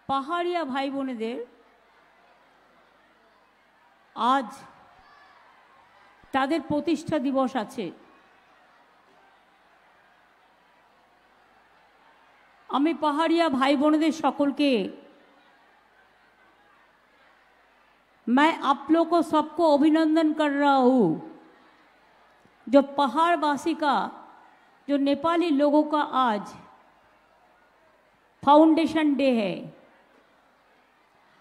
পাহাড়িয়া ভাই বোনেদের আজ তাদের প্রতিষ্ঠা দিবস আছে। আমি পাহাড়িয়া भाई बोनेদের সকলকে मैं आप लोग को सबको अभिनंदन कर रहा हूँ। जो पहाड़वासी का जो नेपाली लोगों का आज फाउंडेशन डे है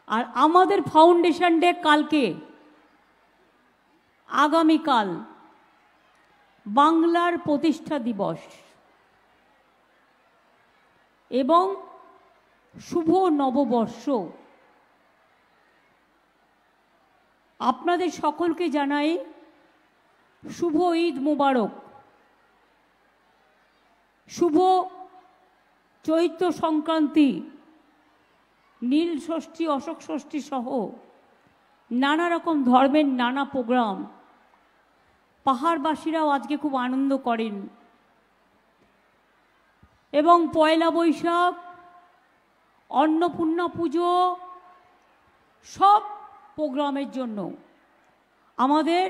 और आमादेर फाउंडेशन डे काल के आगामी काल बांगलार प्रतिष्ठा दिवस एवं शुभ नवबर्ष। आपनादेर सकलके जानाई शुभ ईद मुबारक, शुभ चैत्र संक्रांति, नील षष्ठी, अशोक षष्ठी सह नाना रकम धर्मेर नाना प्रोग्राम पहाड़बासीराও आज के खूब आनंद करें एवं पयला बैशाख, अन्नपूर्णा पुजो सब प्रोग्रामेर जन्य आमादेर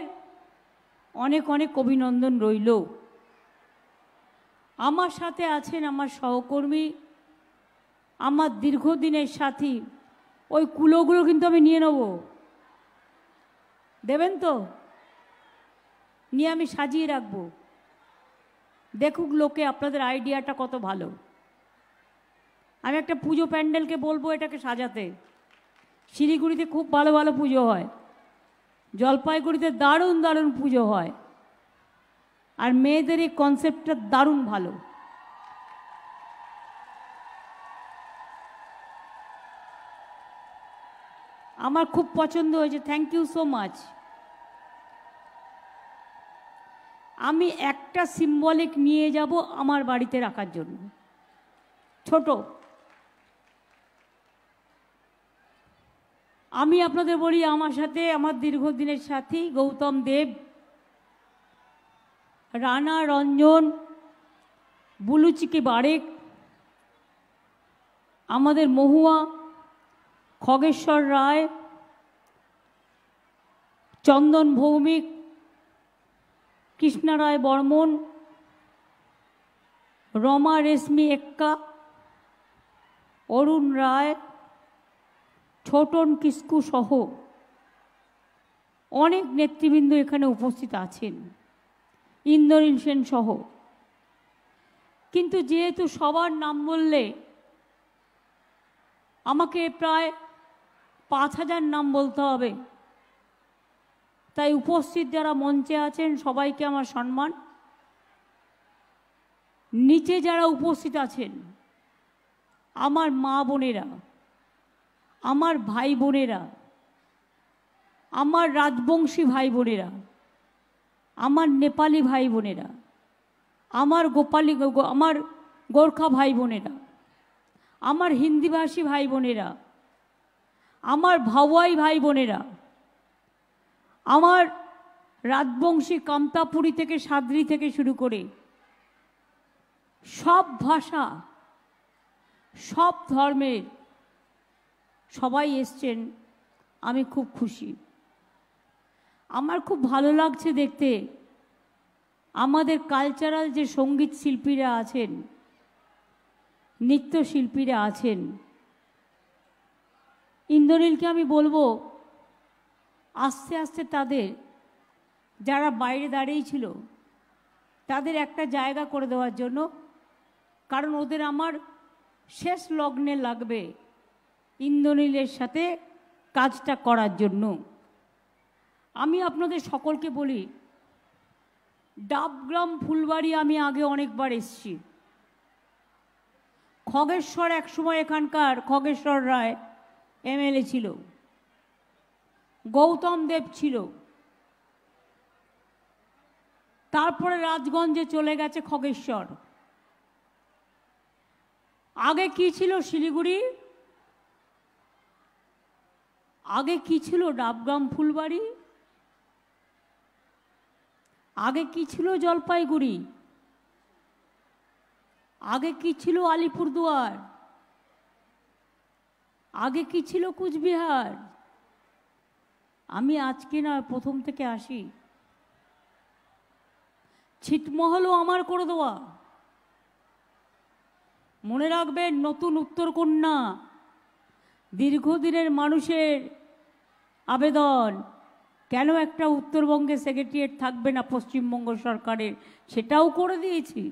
अनेक अनेक अभिनंदन रइल। आमार साथे आछेन आमार सहकर्मी, आमार दीर्घदिनेर साथी। ओई कुलोगुलो किन्तु आमि निये नेब, देबेन तो? निये आमि साजिये राखबो, देखुक लोके आपनादेर आइडियाटा कत भालो। आमि एकटा पुजो प्যান্ডেলকে बोलबो एटाके साजाते। শিলিগুড়িতে खूब भालो भालो पुजो हय, जलपाईगुड़ीते दारुण दारुण पुजो हय और मेয়েদের এই কনসেপ্টটা दारुण भालो। আমার খুব পছন্দ হয়েছে, থ্যাংক ইউ সো মাচ। আমি একটা সিম্বলিক নিয়ে যাব আমার বাড়িতে রাখার জন্য, ছোট। আমি আপনাদের বলি, আমার সাথে আমার দীর্ঘদিনের সাথী গৌতম দেব, রানা রঞ্জন, বুলুচিকি বারেক, আমাদের মহুয়া, খগেশ্বর রায়, চন্দন ভৌমিক, কৃষ্ণা রায় বর্মন, রমা রেশমি एक्का, অরুণ রায়, ছোটন কিস্কু সহ অনেক নেতৃবৃন্দ এখানে উপস্থিত আছেন, ইন্দ্রনীল সেন সহ। কিন্তু যেহেতু সবার নাম বললে আমাকে প্রায় 5000 নাম বলতে হবে, তাই উপস্থিত যারা মঞ্চে আছেন সবাইকে আমার সম্মান। নিচে যারা উপস্থিত আছেন আমার মা বোনেরা, আমার ভাই বোনেরা, আমার রাজবংশী ভাই বোনেরা, আমার নেপালি ভাই বোনেরা, আমার আমার গোর্খা ভাই বোনেরা, আমার হিন্দিভাষী ভাই বোনেরা, আমার ভাওয়াই ভাই বোনেরা, আমার রাজবংশী কামতাপুরী থেকে সাদ্রি থেকে শুরু করে সব ভাষা, সব ধর্মের সবাই এসছেন। আমি খুব খুশি, আমার খুব ভালো লাগছে দেখতে। আমাদের কালচারাল যে সঙ্গীত শিল্পীরা আছেন, নৃত্যশিল্পীরা আছেন, ইন্দ্রনীলকে আমি বলবো আস্তে আস্তে তাদের, যারা বাইরে দাঁড়িয়ে ছিল তাদের একটা জায়গা করে দেওয়ার জন্য, কারণ ওদের আমার শেষ লগ্নে লাগবে ইন্দ্রনীলের সাথে কাজটা করার জন্য। আমি আপনাদের সকলকে বলি, ডাবগ্রাম ফুলবাড়ি আমি আগে অনেকবার এসেছি। খগেশ্বর একসময় এখানকার খগেশ্বর রায় এমএলএ ছিল, গৌতম দেব ছিল, তারপরে রাজগঞ্জে চলে গেছে খগেশ্বর। আগে কি ছিল শিলিগুড়ি, আগে কি ছিল ডাবগ্রাম ফুলবাড়ি, আগে কি ছিল জলপাইগুড়ি, আগে কি ছিল আলিপুরদুয়ার, আগে কি ছিল কুচবিহার? আমি আজকে না, প্রথম থেকে আসি। ছিটমহলও আমার করে দেওয়া। মনে রাখবেন, নতুন উত্তরকন্যা, দীর্ঘদিনের মানুষের আবেদন, কেন একটা উত্তরবঙ্গে সেক্রেটারিয়েট থাকবে না পশ্চিমবঙ্গ সরকারের, সেটাও করে দিয়েছি।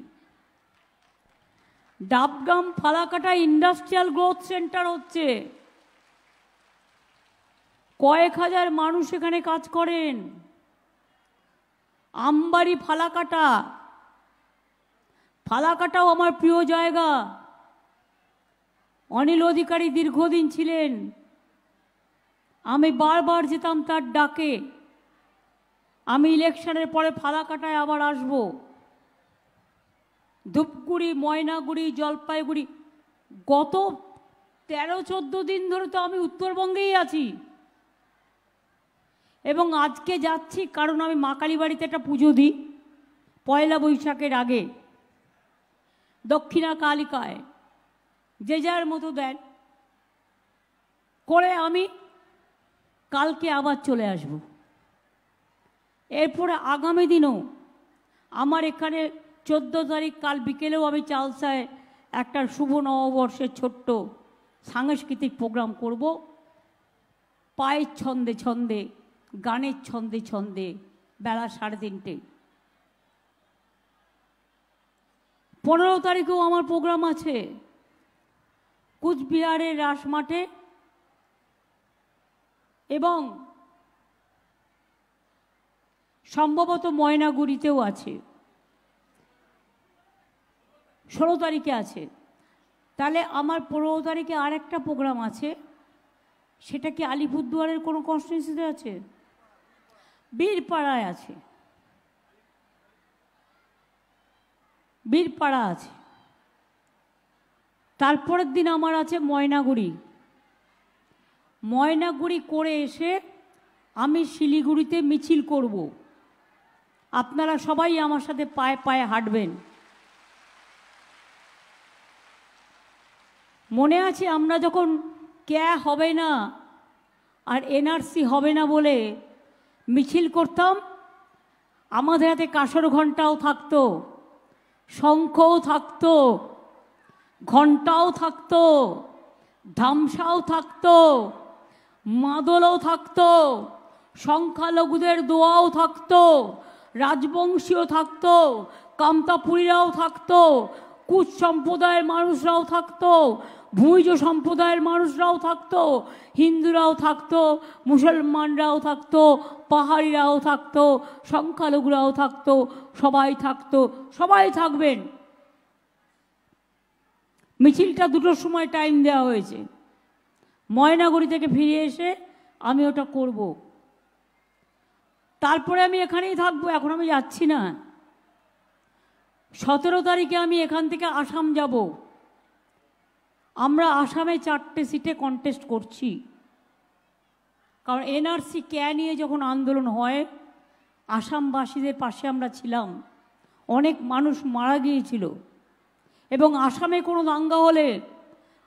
Dabgram Falakata industrial growth centre হচ্ছে, কয়েক হাজার মানুষ এখানে কাজ করেন। আমবাড়ি ফালাকাটা, ফালাকাটাও আমার প্রিয় জায়গা। অনিল অধিকারী দীর্ঘদিন ছিলেন, আমি বারবার যেতাম তার ডাকে। আমি ইলেকশনের পরে ফালাকাটায় আবার আসব। ধূপগুড়ি, ময়নাগুড়ি, জলপাইগুড়ি, গত 13-14 দিন ধরে তো আমি উত্তরবঙ্গেই আছি। এবং আজকে যাচ্ছি কারণ আমি মা কালী বাড়িতে একটা পুজো দিই পয়লা বৈশাখের আগে, দক্ষিণা কালিকায়, যে যার মতো দেন করে আমি কালকে আবার চলে আসব। এরপরে আগামী দিনও আমার এখানে 14 তারিখ কাল বিকেলেও আমি চালসায় একটা শুভ নববর্ষের ছোট্ট সাংস্কৃতিক প্রোগ্রাম করব। পায়ের ছন্দে ছন্দে, গানের ছন্দে ছন্দে, বেলা 3:30। 15 তারিখেও আমার প্রোগ্রাম আছে কুচবিহারের রাসমাঠে, এবং সম্ভবত ময়নাগুড়িতেও আছে। 16 তারিখে আছে। তাহলে আমার 15 তারিখে আর একটা প্রোগ্রাম আছে, সেটা কি আলিপুরদুয়ারের কোনো কনস্টিটিউয়েন্সিতে আছে? বীরপাড়ায় আছে, বীরপাড়া আছে। তারপরের দিন আমার আছে ময়নাগুড়ি। ময়নাগুড়ি করে এসে আমি শিলিগুড়িতে মিছিল করব। আপনারা সবাই আমার সাথে পায়ে পায়ে হাঁটবেন। মনে আছে আমরা যখন ক্যা হবে না আর এনআরসি হবে না বলে মিছিল করতাম, আমাদের হাতে কাঁসর ঘণ্টাও থাকতো, শঙ্খও থাকতো, ঘণ্টাও থাকতো, ধামসাও থাকতো, মাদলও থাকতো, সংখ্যালঘুদের দোয়াও থাকতো, রাজবংশীও থাকতো, কামতাপুরীরাও থাকতো, কুচ সম্প্রদায়ের মানুষরাও থাকতো, ভুইজ সম্প্রদায়ের মানুষরাও থাকতো, হিন্দুরাও থাকতো, মুসলমানরাও থাকতো, পাহাড়িরাও থাকতো, সংখ্যালঘুরাও থাকতো, সবাই থাকতো, সবাই থাকবেন। মিছিলটা 2টোর সময় টাইম দেওয়া হয়েছে। ময়নাগুড়ি থেকে ফিরে এসে আমি ওটা করব। তারপরে আমি এখানেই থাকবো, এখন আমি যাচ্ছি না। 17 তারিখে আমি এখান থেকে আসাম যাব। আমরা আসামে 4টে সিটে কন্টেস্ট করছি, কারণ এনআরসি ক্যা নিয়ে যখন আন্দোলন হয় আসামবাসীদের পাশে আমরা ছিলাম। অনেক মানুষ মারা গিয়েছিল, এবং আসামে কোনো দাঙ্গা হলে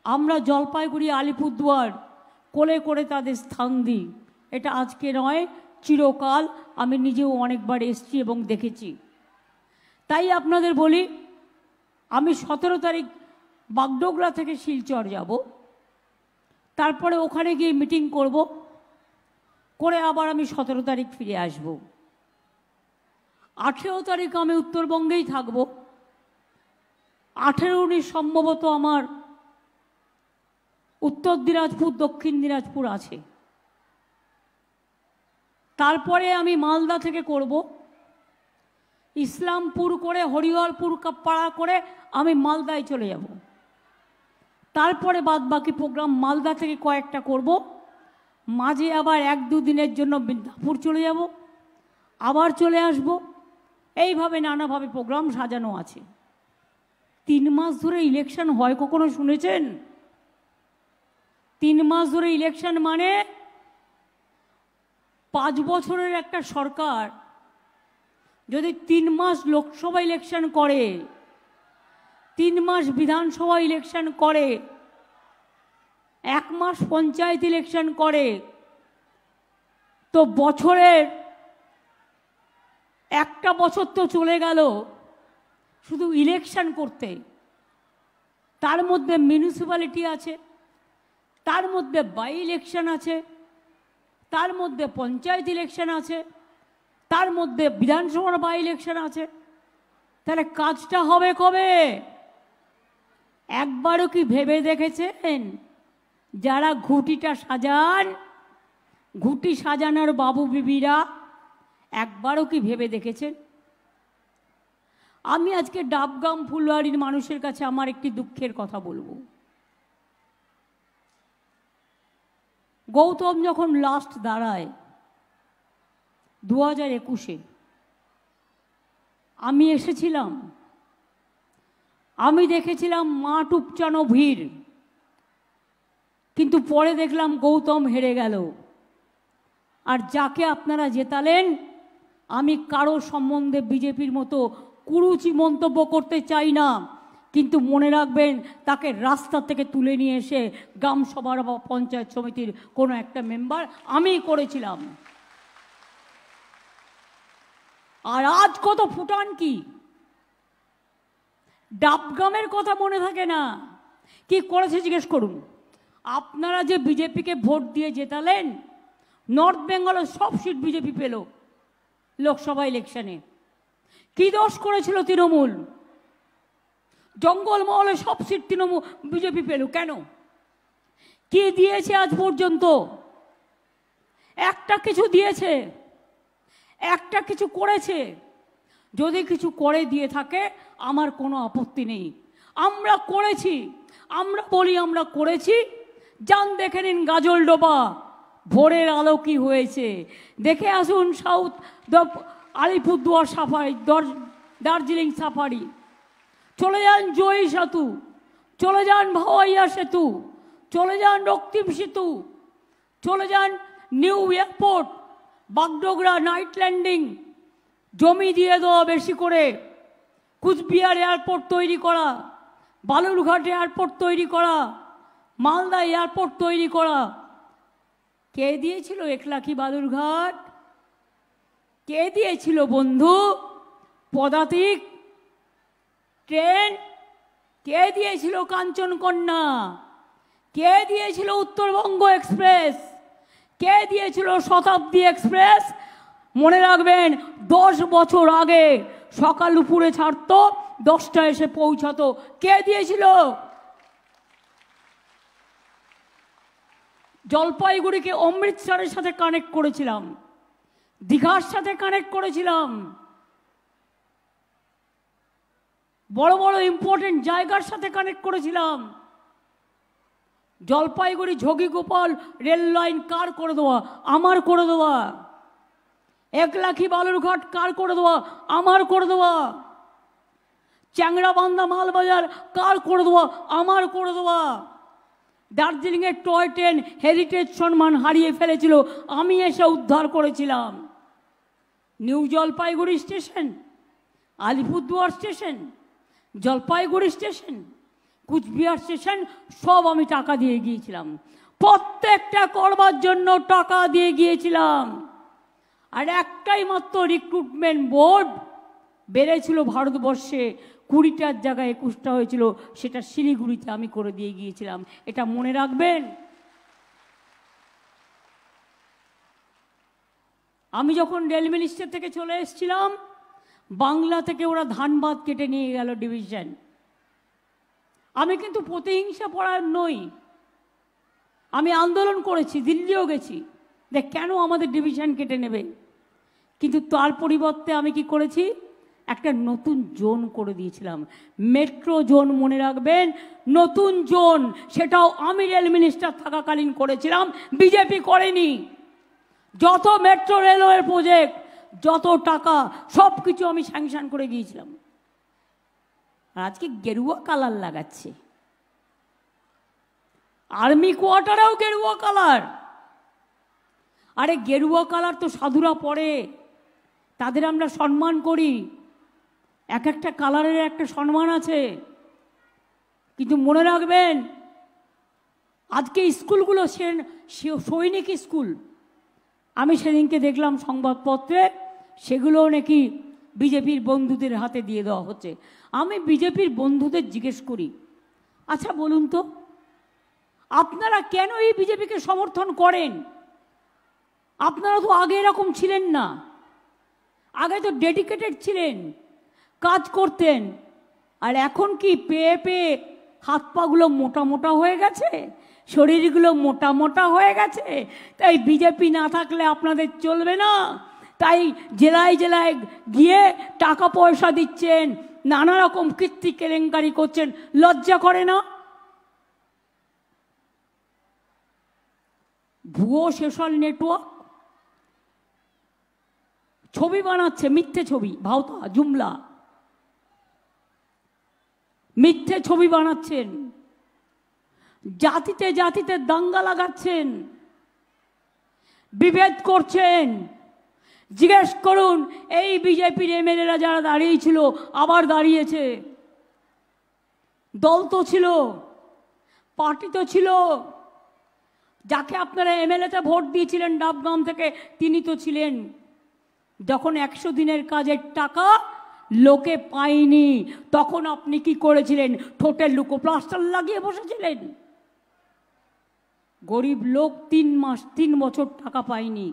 আমরা জলপাইগুড়ি, আলিপুরদুয়ার কোলে করে তাদের স্থান দিই। এটা আজকে নয়, চিরকাল। আমি নিজেও অনেকবার এসেছি এবং দেখেছি। তাই আপনাদের বলি, আমি 17 তারিখ বাগডোগরা থেকে শিলচর যাব, তারপরে ওখানে গিয়ে মিটিং করব, করে আবার আমি 17 তারিখ ফিরে আসব। 18 তারিখ আমি উত্তরবঙ্গেই থাকব। 18-19 সম্ভবত আমার উত্তর দিনাজপুর, দক্ষিণ দিনাজপুর আছে। তারপরে আমি মালদা থেকে করব, ইসলামপুর করে হরিহরপুর পাড়া করে আমি মালদায় চলে যাব। তারপরে বাদ বাকি প্রোগ্রাম মালদা থেকে কয়েকটা করব, মাঝে আবার 1-2 দিনের জন্য মিদনাপুর চলে যাব, আবার চলে আসব। এইভাবে নানাভাবে প্রোগ্রাম সাজানো আছে। 3 মাস ধরে ইলেকশন হয় কখনো শুনেছেন? 3 মাস ধরে ইলেকশন মানে 5 বছরের একটা সরকার যদি 3 মাস লোকসভা ইলেকশন করে, 3 মাস বিধানসভা ইলেকশন করে, 1 মাস পঞ্চায়েত ইলেকশন করে, তো বছরের একটা বছর তো চলে গেল শুধু ইলেকশন করতে। তার মধ্যে মিউনিসিপ্যালিটি আছে, তার মধ্যে বাই ইলেকশন আছে, তার মধ্যে পঞ্চায়েত ইলেকশন আছে, তার মধ্যে বিধানসভার বাই ইলেকশন আছে। তাহলে কাজটা হবে কবে? একবারও কি ভেবে দেখেছেন যারা ঘুঁটিটা সাজান, ঘুঁটি সাজানোর বাবু বিবিরা একবারও কি ভেবে দেখেছেন? আমি আজকে ডাবগ্রাম ফুলবাড়ির মানুষের কাছে আমার একটি দুঃখের কথা বলবো। গৌতম যখন লাস্ট দাঁড়ায় 2021-এ, আমি এসেছিলাম, আমি দেখেছিলাম মাঠ উপচানো ভিড়, কিন্তু পরে দেখলাম গৌতম হেরে গেল। আর যাকে আপনারা জেতালেন, আমি কারো সম্বন্ধে বিজেপির মতো কুরুচি মন্তব্য করতে চাই না, কিন্তু মনে রাখবেন তাকে রাস্তা থেকে তুলে নিয়ে এসে গ্রাম সভার বা পঞ্চায়েত সমিতির কোনো একটা মেম্বার আমিই করেছিলাম। আর আজ কত ফুটান কি! ডাবগ্রামের কথা মনে থাকে না, কি করেছে জিজ্ঞেস করুন। আপনারা যে বিজেপিকে ভোট দিয়ে জেতালেন, নর্থ বেঙ্গলের সব সিট বিজেপি পেল লোকসভা ইলেকশনে। কি দোষ করেছিল তৃণমূল? জঙ্গলমহলে সব সিট তৃণমূল বিজেপি পেল কেন? কি দিয়েছে আজ পর্যন্ত? একটা কিছু দিয়েছে? একটা কিছু করেছে? যদি কিছু করে দিয়ে থাকে আমার কোনো আপত্তি নেই। আমরা করেছি, আমরা বলি আমরা করেছি। যান দেখে নিন গাজলডোবা ভোরের আলো কি হয়েছে, দেখে আসুন south Alipurduar safari, Darjeeling safari, চলে যান জয়ী সেতু, চলে যান ভাওয়াইয়া সেতু, চলে যান রক্তিম সেতু, চলে যান new airport, Bagdogra night landing, জমি দিয়ে দেওয়া বেশি করে, কুচবিহার এয়ারপোর্ট তৈরি করা, বালুরঘাট এয়ারপোর্ট তৈরি করা, মালদা এয়ারপোর্ট তৈরি করা। কে দিয়েছিল 1 লাখি বালুরঘাট? কে দিয়েছিল বন্ধু পদাতিক ট্রেন? কে দিয়েছিল কাঞ্চনকন্যা? কে দিয়েছিল উত্তরবঙ্গ এক্সপ্রেস? কে দিয়েছিল শতাব্দী এক্সপ্রেস? মনে রাখবেন 10 বছর আগে সকাল উপরে ছাড়তো, 10টায় এসে পৌঁছাতো। কে দিয়েছিল? জলপাইগুড়িকে অমৃতসরের সাথে কানেক্ট করেছিলাম, দীঘার সাথে কানেক্ট করেছিলাম, বড় বড় ইম্পর্টেন্ট জায়গার সাথে কানেক্ট করেছিলাম। জলপাইগুড়ি ঝগিগোপাল রেল লাইন কার করে দেওয়া? আমার করে দেওয়া। 1 লাখি বালুরঘাট কার করে দেওয়া? আমার করে দেওয়া। চ্যাংড়াবান্ধা মালবাজার কার করে দেওয়া? আমার করে দেওয়া। দার্জিলিংয়ের টয় ট্রেন হেরিটেজ সম্মান হারিয়ে ফেলেছিল, আমি এসে উদ্ধার করেছিলাম। New Jalpaiguri station, Alipurduar station, Jalpaiguri station, Cooch Behar station সব আমি টাকা দিয়ে গিয়েছিলাম। প্রত্যেকটা করবার জন্য টাকা দিয়ে গিয়েছিলাম। আর একটাই মাত্র রিক্রুটমেন্ট বোর্ড বেড়েছিল ভারতবর্ষে, 20টার জায়গায় 21টা হয়েছিল, সেটা শিলিগুড়িতে আমি করে দিয়ে গিয়েছিলাম। এটা মনে রাখবেন। আমি যখন রেল মিনিস্টার থেকে চলে এসেছিলাম, বাংলা থেকে ওরা ধানবাদ কেটে নিয়ে গেল ডিভিশন। আমি কিন্তু প্রতিহিংসা পরায়ণ নই, আমি আন্দোলন করেছি, দিল্লিও গেছি, দেখ কেন আমাদের ডিভিশন কেটে নেবে। কিন্তু তার পরিবর্তে আমি কি করেছি? একটা নতুন জোন করে দিয়েছিলাম, মেট্রো জোন। মনে রাখবেন, নতুন জোন, সেটাও আমি রেল মিনিস্টার থাকাকালীন করেছিলাম, বিজেপি করেনি। যত মেট্রো রেলওয়ের প্রজেক্ট, যত টাকা, সব কিছু আমি স্যাংশন করে গিয়েছিলাম। আর আজকে গেরুয়া কালার লাগাচ্ছে, আর্মি কোয়ার্টারেও গেরুয়া কালার। আরে গেরুয়া কালার তো সাধুরা পরে, তাদের আমরা সম্মান করি, এক একটা কালারের একটা সম্মান আছে। কিন্তু মনে রাখবেন, আজকে স্কুলগুলো সৈনিক স্কুল, আমি সেদিনকে দেখলাম সংবাদপত্রে, সেগুলো নাকি বিজেপির বন্ধুদের হাতে দিয়ে দেওয়া হচ্ছে। আমি বিজেপির বন্ধুদের জিজ্ঞেস করি, আচ্ছা বলুন তো, আপনারা কেন এই বিজেপিকে সমর্থন করেন? আপনারা তো আগে এরকম ছিলেন না, আগে তো ডেডিকেটেড ছিলেন, কাজ করতেন। আর এখন কি পেয়ে পেয়ে হাত পাগুলো মোটা মোটা হয়ে গেছে, শরীরগুলো মোটা মোটা হয়ে গেছে, তাই বিজেপি না থাকলে আপনাদের চলবে না, তাই জেলায় জেলায় গিয়ে টাকা পয়সা দিচ্ছেন, নানা রকম কীর্তি কেলেঙ্কারি করছেন, লজ্জা করে না? ভুয়ো সোশ্যাল নেটওয়ার্ক ছবি বানাচ্ছে, মিথ্যে ছবি, ভাওতা জুমলা মিথ্যে ছবি বানাচ্ছেন, জাতিতে জাতিতে দাঙ্গা লাগাচ্ছেন, বিভেদ করছেন। জিজ্ঞেস করুন এই বিজেপির এমএলএরা যারা দাঁড়িয়েছিল আবার দাঁড়িয়েছে, দল তো ছিল, পার্টি তো ছিল, যাকে আপনারা এমএলএতে ভোট দিয়েছিলেন ডাবগ্রাম থেকে তিনি তো ছিলেন। যখন 100 দিনের কাজের টাকা লোকে পায়নি তখন আপনি কি করেছিলেন? ঠোঁটে লুকো প্লাস্টার লাগিয়ে বসেছিলেন। গরিব লোক 3 বছর টাকা পায়নি।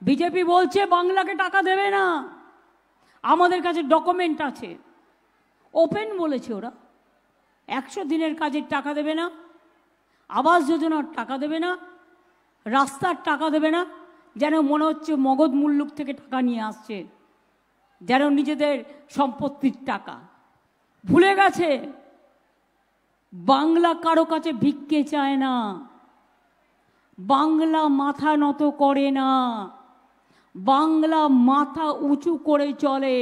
বিজেপি বলছে বাংলাকে টাকা দেবে না, আমাদের কাছে ডকুমেন্ট আছে, ওপেন বলেছে ওরা। 100 দিনের কাজের টাকা দেবে না, আবাস যোজনার টাকা দেবে না, রাস্তার টাকা দেবে না, যেন মনে হচ্ছে মগধ মুল্লুক থেকে টাকা নিয়ে আসছে, যেন নিজেদের সম্পত্তির টাকা। ভুলে গেছে বাংলা কারো কাছে ভিক্ষে চায় না, বাংলা মাথা নত করে না, বাংলা মাথা উঁচু করে চলে।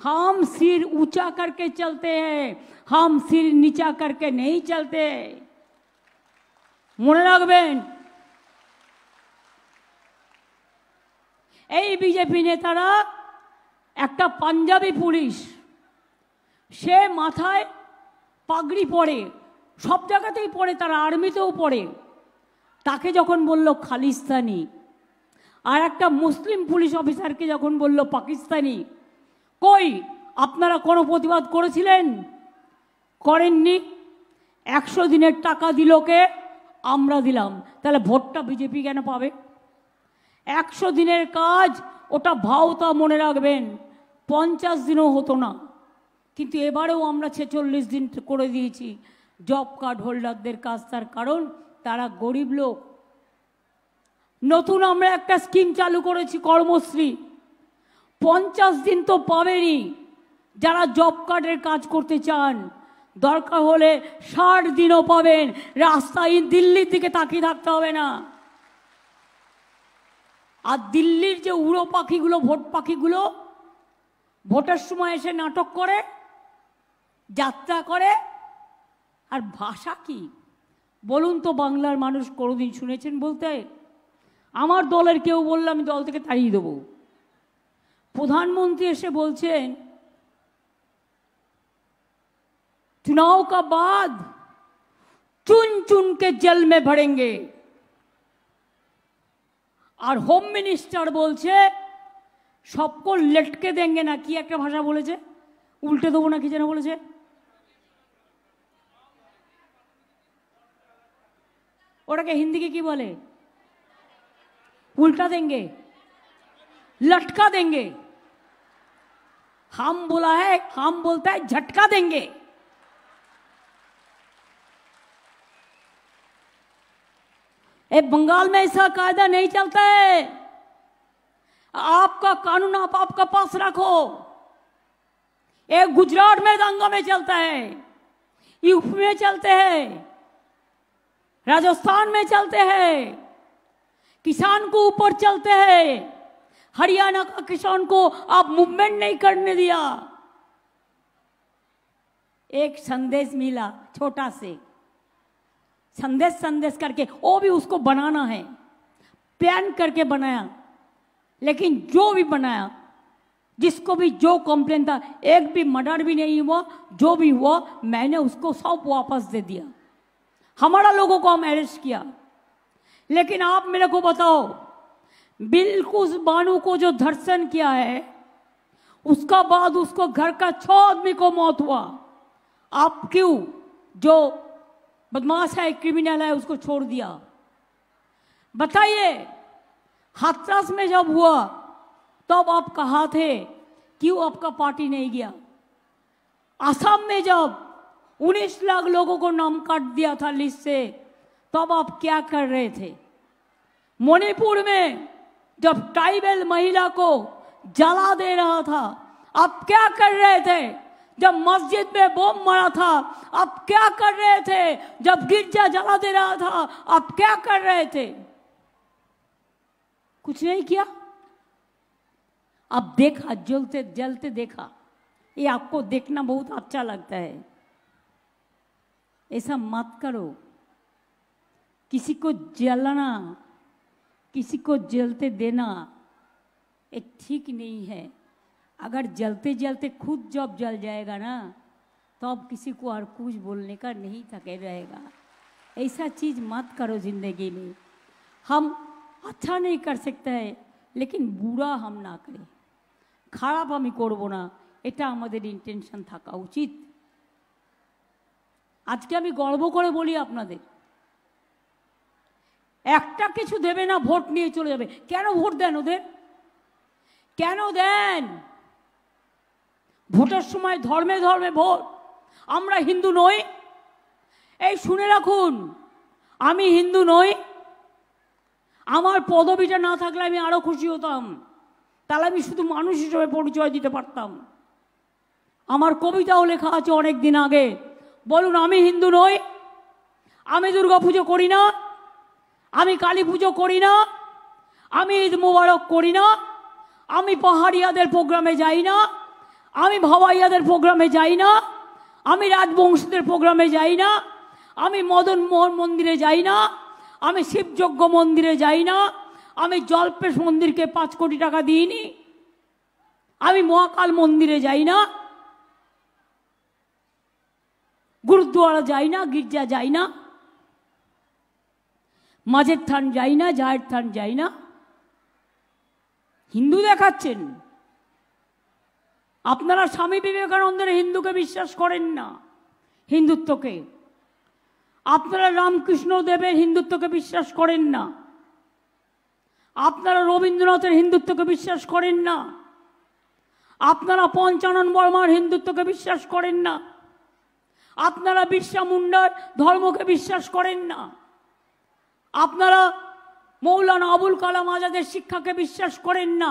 हम सिर ऊंचा करके चलते हैं, हम सिर नीचा करके नहीं चलते। মনে রাখবেন, এই বিজেপি নেতারা একটা পাঞ্জাবি পুলিশ, সে মাথায় পাগড়ি পরে, সব জায়গাতেই পরে, তারা আর্মিতেও পরে, তাকে যখন বলল খালিস্তানি, আর একটা মুসলিম পুলিশ অফিসারকে যখন বলল পাকিস্তানি, কই আপনারা কোনো প্রতিবাদ করেছিলেন? করেননি। 100 দিনের টাকা দিল কে? আমরা দিলাম। তাহলে ভোটটা বিজেপি কেন পাবে? 100 দিনের কাজ ওটা ভাওতা, মনে রাখবেন, 50 দিনও হতো না। কিন্তু এবারেও আমরা 46 দিন করে দিয়েছি জব কার্ড হোল্ডারদের কাজ। তার কারণ তারা গরিব লোক। নতুন আমরা একটা স্কিম চালু করেছি, কর্মশ্রী। 50 দিন তো পাবেনি যারা জব কার্ডের কাজ করতে চান, দরকার হলে 60 দিনও পাবেন। রাস্তায় দিল্লির দিকে তাকিয়ে থাকতে হবে না। আর দিল্লির যে উড়ো পাখিগুলো, ভোট পাখিগুলো, ভোটের সময় এসে নাটক করে, যাত্রা করে, আর ভাষা কি বলুন তো? বাংলার মানুষ কোনোদিন শুনেছেন বলতে? আমার দলের কেউ বললে আমি দল থেকে তাড়িয়ে দেবো। प्रधानमंत्री एसे बोलছেন चुनाव का बाद चुन चुन के जल में भरेंगे, और होम मिनिस्टर बोलছে सबको लटके देंगे ना, कि एक भाषा बोलेছে, उल्टे देবো ना, कि যেন বলেছে, ওটাকে हिंदी के কি বলে? उल्टा देंगे, लटका देंगे। हम बोला है, हम बोलता है झटका देंगे। ए बंगाल में ऐसा कायदा नहीं चलता है। आपका कानून आप आपका पास रखो। एक गुजरात में दंगा में चलता है, यूपी में चलते हैं, राजस्थान में चलते हैं, किसान को ऊपर चलते हैं। हरियाणा का किसान को आप मूवमेंट नहीं करने दिया। एक संदेश मिला, छोटा से संदेश करके, वो भी उसको बनाना है, प्लान करके बनाया। लेकिन जो भी बनाया, जिसको भी जो कंप्लेन था, एक भी मर्डर भी नहीं हुआ, जो भी हुआ मैंने उसको सब वापस दे दिया। हमारा लोगों को हम अरेस्ट किया, लेकिन आप मेरे को बताओ, बिल्कुल बानू को जो धर्षण किया है उसका बाद उसको घर का 6 आदमी को मौत हुआ, आप क्यों जो बदमाश है क्रिमिनल है उसको छोड़ दिया? बताइए, हाथरस में जब हुआ तब आप कहाँ थे? क्यों आपका पार्टी नहीं गया? असम में जब 19 लाख लोगों को नाम काट दिया था लिस्ट से, तब आप क्या कर रहे थे? मणिपुर में जब ट्राइबल महिला को जला दे रहा था, आप क्या कर रहे थे? जब मस्जिद में बम मारा था, आप क्या कर रहे थे? जब गिरजा जला दे रहा था, आप क्या कर रहे थे? कुछ नहीं किया। अब देखा, जलते जलते देखा, ये आपको देखना बहुत अच्छा लगता है। ऐसा मत करो। किसी को जलाना, किसी को जलते देना ये ठीक नहीं है। अगर जलते जलते खुद जब जल जाएगा ना, तो अब किसी को और कुछ बोलने का नहीं थके रहेगा। ऐसा चीज मत करो जिंदगी में। हम अच्छा नहीं कर सकते हैं, लेकिन बुरा हम ना करें, খারাপ আমি করব না, এটা আমাদের ইন্টেনশন থাকা উচিত। আজকে আমি গর্ব করে বলি আপনাদের, একটা কিছু দেবে না, ভোট নিয়ে চলে যাবে। কেন ভোট দেন ওদের? কেন দেন? ভোটের সময় ধর্মে ধর্মে ভোট। আমরা হিন্দু নই, এই শুনে রাখুন, আমি হিন্দু নই। আমার পদবিটা না থাকলে আমি আরো খুশি হতাম, তাহলে আমি শুধু মানুষ হিসেবে পরিচয় দিতে পারতাম। আমার কবিতাও লেখা আছে অনেক দিন আগে। বলুন, আমি হিন্দু নই, আমি দুর্গা পুজো করি না, আমি কালী পুজো করি না, আমি ঈদ মোবারক করি না, আমি পাহাড়িয়াদের প্রোগ্রামে যাই না, আমি ভাওয়াইয়াদের প্রোগ্রামে যাই না, আমি রাজবংশীদের প্রোগ্রামে যাই না, আমি মদন মোহন মন্দিরে যাই না, আমি শিবযজ্ঞ মন্দিরে যাই না, আমি জলপেশ মন্দিরকে 5 কোটি টাকা দিইনি, আমি মহাকাল মন্দিরে যাই না, গুরুদ্বারা যাই না, গির্জা যাই না, মাঝের থান যাই না, জায়ের থান যাই না। হিন্দু দেখাচ্ছেন। আপনারা স্বামী বিবেকানন্দের হিন্দুকে বিশ্বাস করেন না, হিন্দুত্বকে। আপনারা রামকৃষ্ণ দেবের হিন্দুত্বকে বিশ্বাস করেন না, আপনারা রবীন্দ্রনাথের হিন্দুত্বকে বিশ্বাস করেন না, আপনারা পঞ্চানন বর্মার হিন্দুত্বকে বিশ্বাস করেন না, আপনারা বিরসা মুন্ডার ধর্মকে বিশ্বাস করেন না, আপনারা মৌলানা আবুল কালাম আজাদের শিক্ষাকে বিশ্বাস করেন না,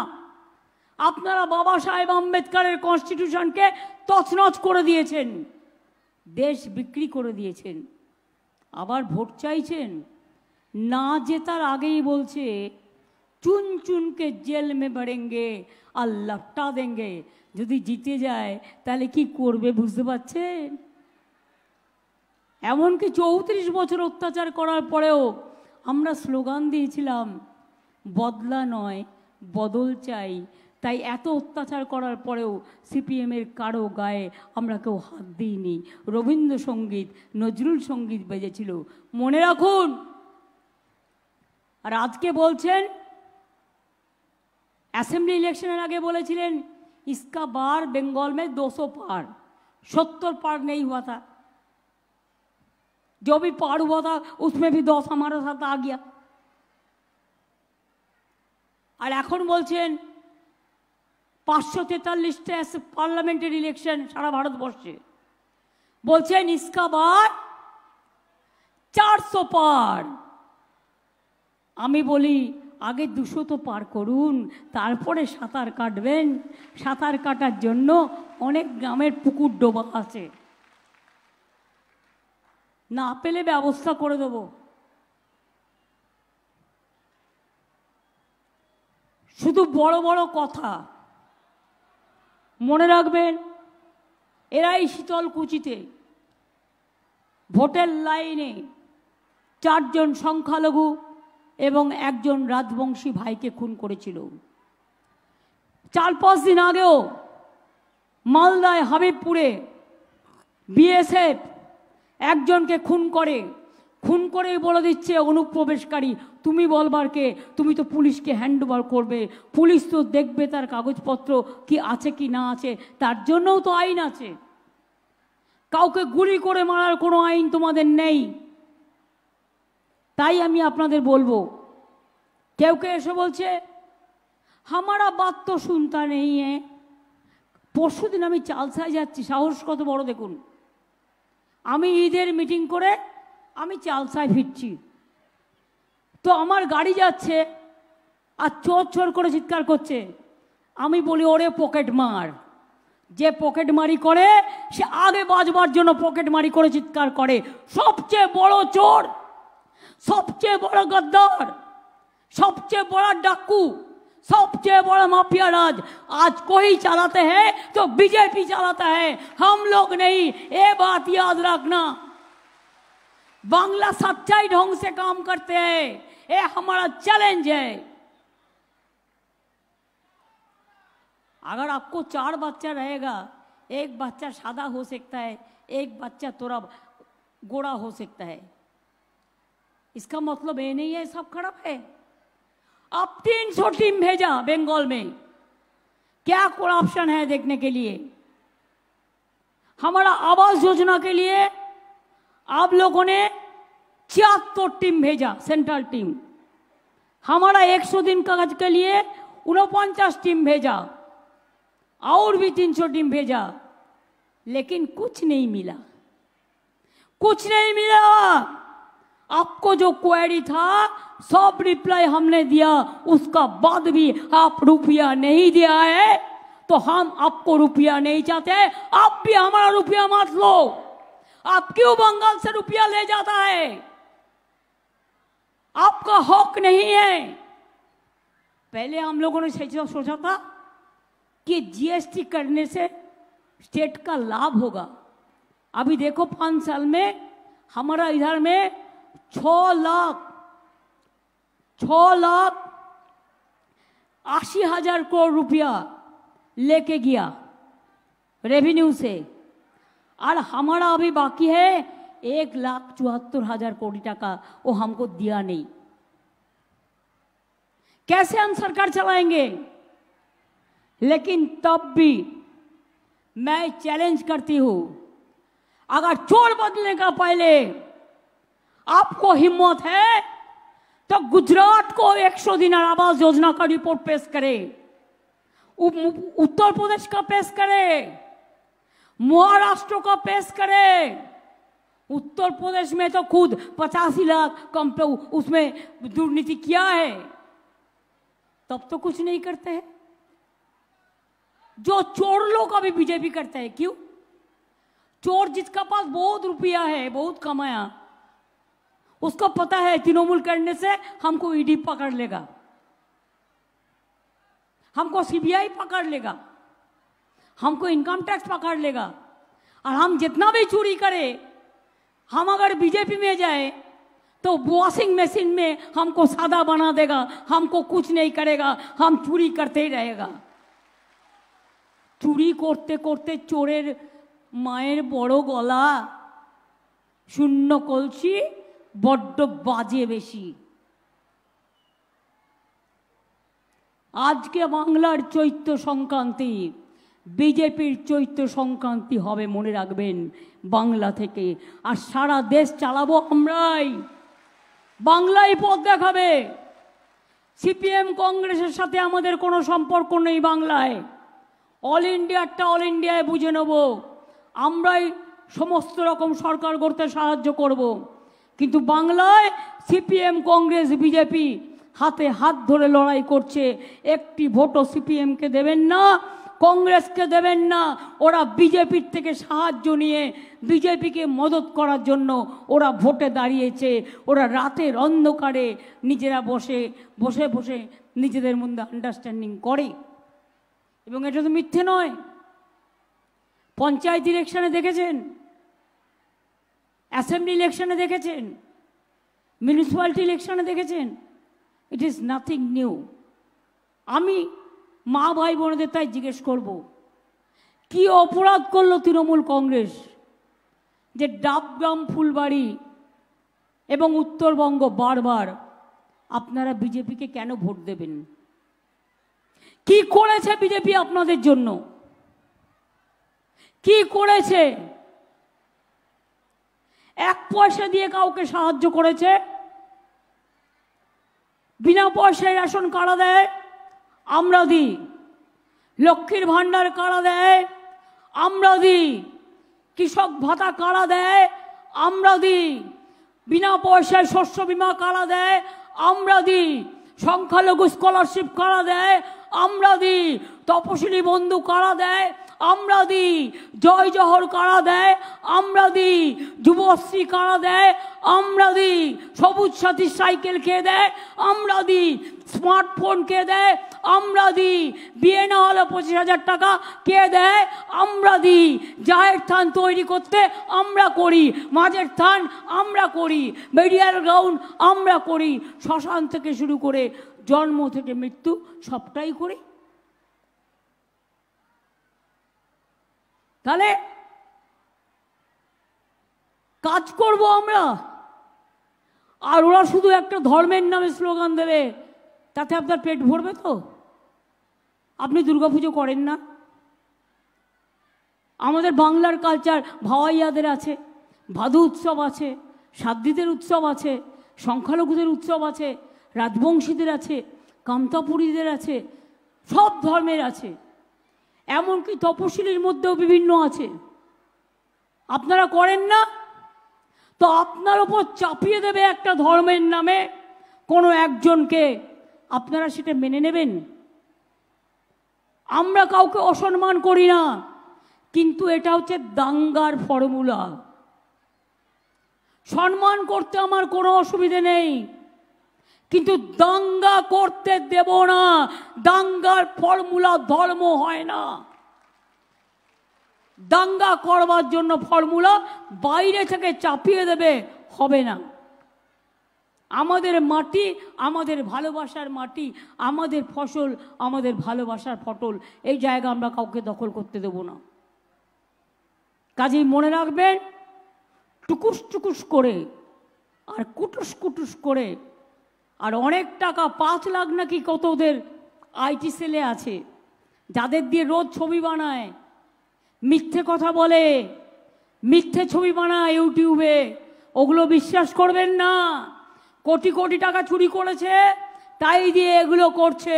আপনারা বাবা সাহেব আম্বেদকরের কনস্টিটিউশনকে তছনছ করে দিয়েছেন, দেশ বিক্রি করে দিয়েছেন। আবার ভোট চাইছেন। না জেতার আগেই বলছে চুন চুনকে জেল মে ভরেঙ্গে আর লপটা দেঙ্গে। যদি জিতে যায় তাহলে কি করবে বুঝতে পারছেন? এমনকি 34 বছর অত্যাচার করার পরেও আমরা স্লোগান দিয়েছিলাম, বদলা নয় বদল চাই। তাই এত অত্যাচার করার পরেও সিপিএমের কারো গায়ে আমরা কেউ হাত দিইনি। রবীন্দ্রসঙ্গীত, নজরুল সঙ্গীত বেজেছিল, মনে রাখুন। আর আজকে বলছেন, অ্যাসেম্বলি ইলেকশনের আগে বলেছিলেন इसका बार बंगाल में 200 पार, 70 पार नहीं हुआ था, जो भी पार हुआ था उसमें भी 10 हमारे साथ आ गया। और এখন বলছেন 543টা পার্লামেন্টের ইলেকশন সারা ভারতবর্ষে, বলছেন इसका बार 400 পার। আমি বলি আগে 200 তো পার করুন, তারপরে সাঁতার কাটবেন। সাঁতার কাটার জন্য অনেক গ্রামের পুকুর ডোবা আছে, না পেলে ব্যবস্থা করে দেব। শুধু বড় বড় কথা মনে রাখবেন। এরাই শীতলকুচিতে ভোটের লাইনে 4 জন সংখ্যালঘু এবং 1 জন রাজবংশী ভাইকে খুন করেছিল। 4-5 দিন আগেও মালদায় হাবিবপুরে বিএসএফ 1 জনকে খুন করে, খুন করেই বলে দিচ্ছে অনুপ্রবেশকারী তুমি বলবার কে, তুমি তো পুলিশকে হ্যান্ডওভার করবে, পুলিশ তো দেখবে তার কাগজপত্র কি আছে কি না আছে, তার জন্যও তো আইন আছে। কাউকে গুলি করে মারার কোনো আইন তোমাদের নেই। তাই আমি আপনাদের বলবো, কেউ কেউ এসে বলছে হামারা বাত তো শুনতা নেই। পরশু দিন আমি চালসায় যাচ্ছি, সাহস কত বড় দেখুন। আমি ঈদের মিটিং করে আমি চালসায় ফিরছি, তো আমার গাড়ি যাচ্ছে আর চোর চোর করে চিৎকার করছে। আমি বলি ওরে পকেট মার। যে পকেট মারি করে সে আগে বাজবার জন্য পকেট মারি করে চিৎকার করে। সবচেয়ে বড় চোর, সবচেয়ে বড় গদ্দার, সবচেয়ে বড় डाकू, सबसे बड़ा माफिया राज आज कोई चलाते हैं तो बीजेपी चलाता है, हम लोग नहीं। ये बात याद रखना। बांग्ला सच्चाई ढंग से काम करते हैं, ये हमारा चैलेंज है। अगर आपको 4 बच्चा रहेगा, एक बच्चा सादा हो सकता है, एक बच्चा थोड़ा गोरा हो सकता है, इसका मतलब ये नहीं है सब खराब है। अब 300 टीम भेजा बंगाल में, क्या करप्शन है देखने के लिए। हमारा आवास योजना के लिए आप लोगों ने 76 टीम भेजा, सेंट्रल टीम। हमारा 100 दिन कागज के लिए 49 टीम भेजा, और भी 300 टीम भेजा, लेकिन कुछ नहीं मिला, कुछ नहीं मिला। आपको जो क्वेरी था सब रिप्लाई हमने दिया, उसका बाद भी आप रुपया नहीं दिया है, तो हम आपको रुपया नहीं चाहते। आप भी हमारा रुपया मत लो। आप क्यों बंगाल से रुपया ले जाता है? आपका हक नहीं है। पहले हम लोगों ने सोचा था कि जीएसटी करने से स्टेट का लाभ होगा। अभी देखो 5 साल में हमारा इधर में 6 लाख 80,000 करोड़ रुपया लेके गया रेवेन्यू से, और हमारा अभी बाकी है 1,74,000 करोड़ टका, वो हमको दिया नहीं। कैसे हम सरकार चलाएंगे? लेकिन तब भी मैं चैलेंज करती हूं, अगर चोर बदलने का पहले आपको हिम्मत है तो गुजरात को 100 दिन आवास योजना का रिपोर्ट पेश करे, उत्तर प्रदेश का पेश करे, महाराष्ट्र का पेश करे। उत्तर प्रदेश में तो खुद 85 लाख कम पे उसमें दुर्नीति किया है, तब तो कुछ नहीं करते हैं। जो चोर लोग अभी बीजेपी करते हैं, क्यों? चोर जिसका पास बहुत रुपया है, बहुत कमाया, उसको पता है तृणमूल करने से हमको ईडी पकड़ लेगा, हमको सीबीआई पकड़ लेगा, हमको इनकम टैक्स पकड़ लेगा, और हम जितना भी चोरी करें, हम अगर बीजेपी में जाए तो वॉशिंग मशीन में हमको सादा बना देगा, हमको कुछ नहीं करेगा, हम चोरी करते ही रहेगा। चोरी करते करते चोरेर माয়ের বড় গলা, শূন্য কলসি, বড্ড বাজে বেশি। আজকে বাংলার চৈত্র সংক্রান্তি, বিজেপির চৈত্র সংক্রান্তি হবে, মনে রাখবেন, বাংলা থেকে। আর সারা দেশ চালাবো আমরাই, বাংলাই পথ দেখাবে। সিপিএম কংগ্রেসের সাথে আমাদের কোনো সম্পর্ক নেই বাংলায়। অল ইন্ডিয়ারটা অল ইন্ডিয়ায় বুঝে নেব, আমরাই সমস্ত রকম সরকার করতে সাহায্য করব। কিন্তু বাংলায় সিপিএম কংগ্রেস বিজেপি হাতে হাত ধরে লড়াই করছে। একটি ভোটও সিপিএমকে দেবেন না, কংগ্রেসকে দেবেন না। ওরা বিজেপির থেকে সাহায্য নিয়ে বিজেপিকে মদত করার জন্য ওরা ভোটে দাঁড়িয়েছে। ওরা রাতের অন্ধকারে নিজেরা বসে বসে বসে নিজেদের মধ্যে আন্ডারস্ট্যান্ডিং করে, এবং এটা তো মিথ্যে নয়। পঞ্চায়েত ইলেকশনে দেখেছেন, অ্যাসেম্বলি ইলেকশনে দেখেছেন, মিউনিসিপ্যালিটি ইলেকশনে দেখেছেন। It is nothing new. আমি মা ভাই বোনদের তাই জিজ্ঞেস করব, কি অপরাধ করলো তৃণমূল কংগ্রেস যে ডাবগ্রাম ফুলবাড়ি এবং উত্তরবঙ্গ বারবার আপনারা বিজেপিকে কেন ভোট দেবেন? কি করেছে বিজেপি আপনাদের জন্য? কি করেছে? এক পয়সা দিয়ে কাউকে সাহায্য করেছে? বিনা পয়সায় রেশন কারা দেয়? আমরা দিই। লক্ষ্মীর ভান্ডার কারা দেয়? আমরা দিই। কৃষক ভাতা কারা দেয়? আমরা দিই। বিনা পয়সায় শস্য বীমা কারা দেয়? আমরা দিই। সংখ্যালঘু স্কলারশিপ কারা দেয়? আমরা দিই। তপশিলি বন্ধু কারা দেয়? আমরা দিই। জয় জহর কারা দেয়? আমরা দিই। যুবশ্রী কারা দেয়? আমরা দিই। সবুজ সাথী সাইকেল কে দেয়? আমরা দিই। স্মার্টফোন কে দেয়? আমরা দিই। বিয়ে না হলে 25,000 টাকা কে দেয়? আমরা দিই। জায়ের থান তৈরি করতে আমরা করি, মাঝের থান আমরা করি, মেডিয়াল গ্রাউন্ড আমরা করি, শ্মশান থেকে শুরু করে জন্ম থেকে মৃত্যু সবটাই করি। তাহলে কাজ করব আমরা, আর ওরা শুধু একটা ধর্মের নামে স্লোগান দেবে, তাতে আপনার পেট ভরবে তো? আপনি দুর্গাপুজো করেন না? আমাদের বাংলার কালচার, ভাওয়াইয়াদের আছে, ভাদু উৎসব আছে, সাদ্দিদের উৎসব আছে, সংখ্যালঘুদের উৎসব আছে, রাজবংশীদের আছে, কামতাপুরীদের আছে, সব ধর্মের আছে, এমনকি তপশিলির মধ্যেও বিভিন্ন আছে। আপনারা করেন না? তো আপনার ওপর চাপিয়ে দেবে একটা ধর্মের নামে কোনো একজনকে, আপনারা সেটা মেনে নেবেন? আমরা কাউকে অসম্মান করি না, কিন্তু এটা হচ্ছে দাঙ্গার ফর্মুলা। সম্মান করতে আমার কোনো অসুবিধে নেই, কিন্তু দাঙ্গা করতে দেব না। দাঙ্গার ফর্মুলা ধর্ম হয় না। দাঙ্গা করবার জন্য ফর্মুলা বাইরে থেকে চাপিয়ে দেবে, হবে না। আমাদের মাটি, আমাদের ভালোবাসার মাটি, আমাদের ফসল, আমাদের ভালোবাসার ফটল, এই জায়গা আমরা কাউকে দখল করতে দেব না। কাজেই মনে রাখবেন, টুকুস টুকুস করে আর কুটুস কুটুস করে, আর অনেক টাকা, 5 লাখ নাকি কত ওদের আইটি সেলে আছে, যাদের দিয়ে রোজ ছবি বানায়, মিথ্যে কথা বলে, মিথ্যে ছবি বানায় ইউটিউবে, ওগুলো বিশ্বাস করবেন না। কোটি কোটি টাকা চুরি করেছে, তাই দিয়ে এগুলো করছে,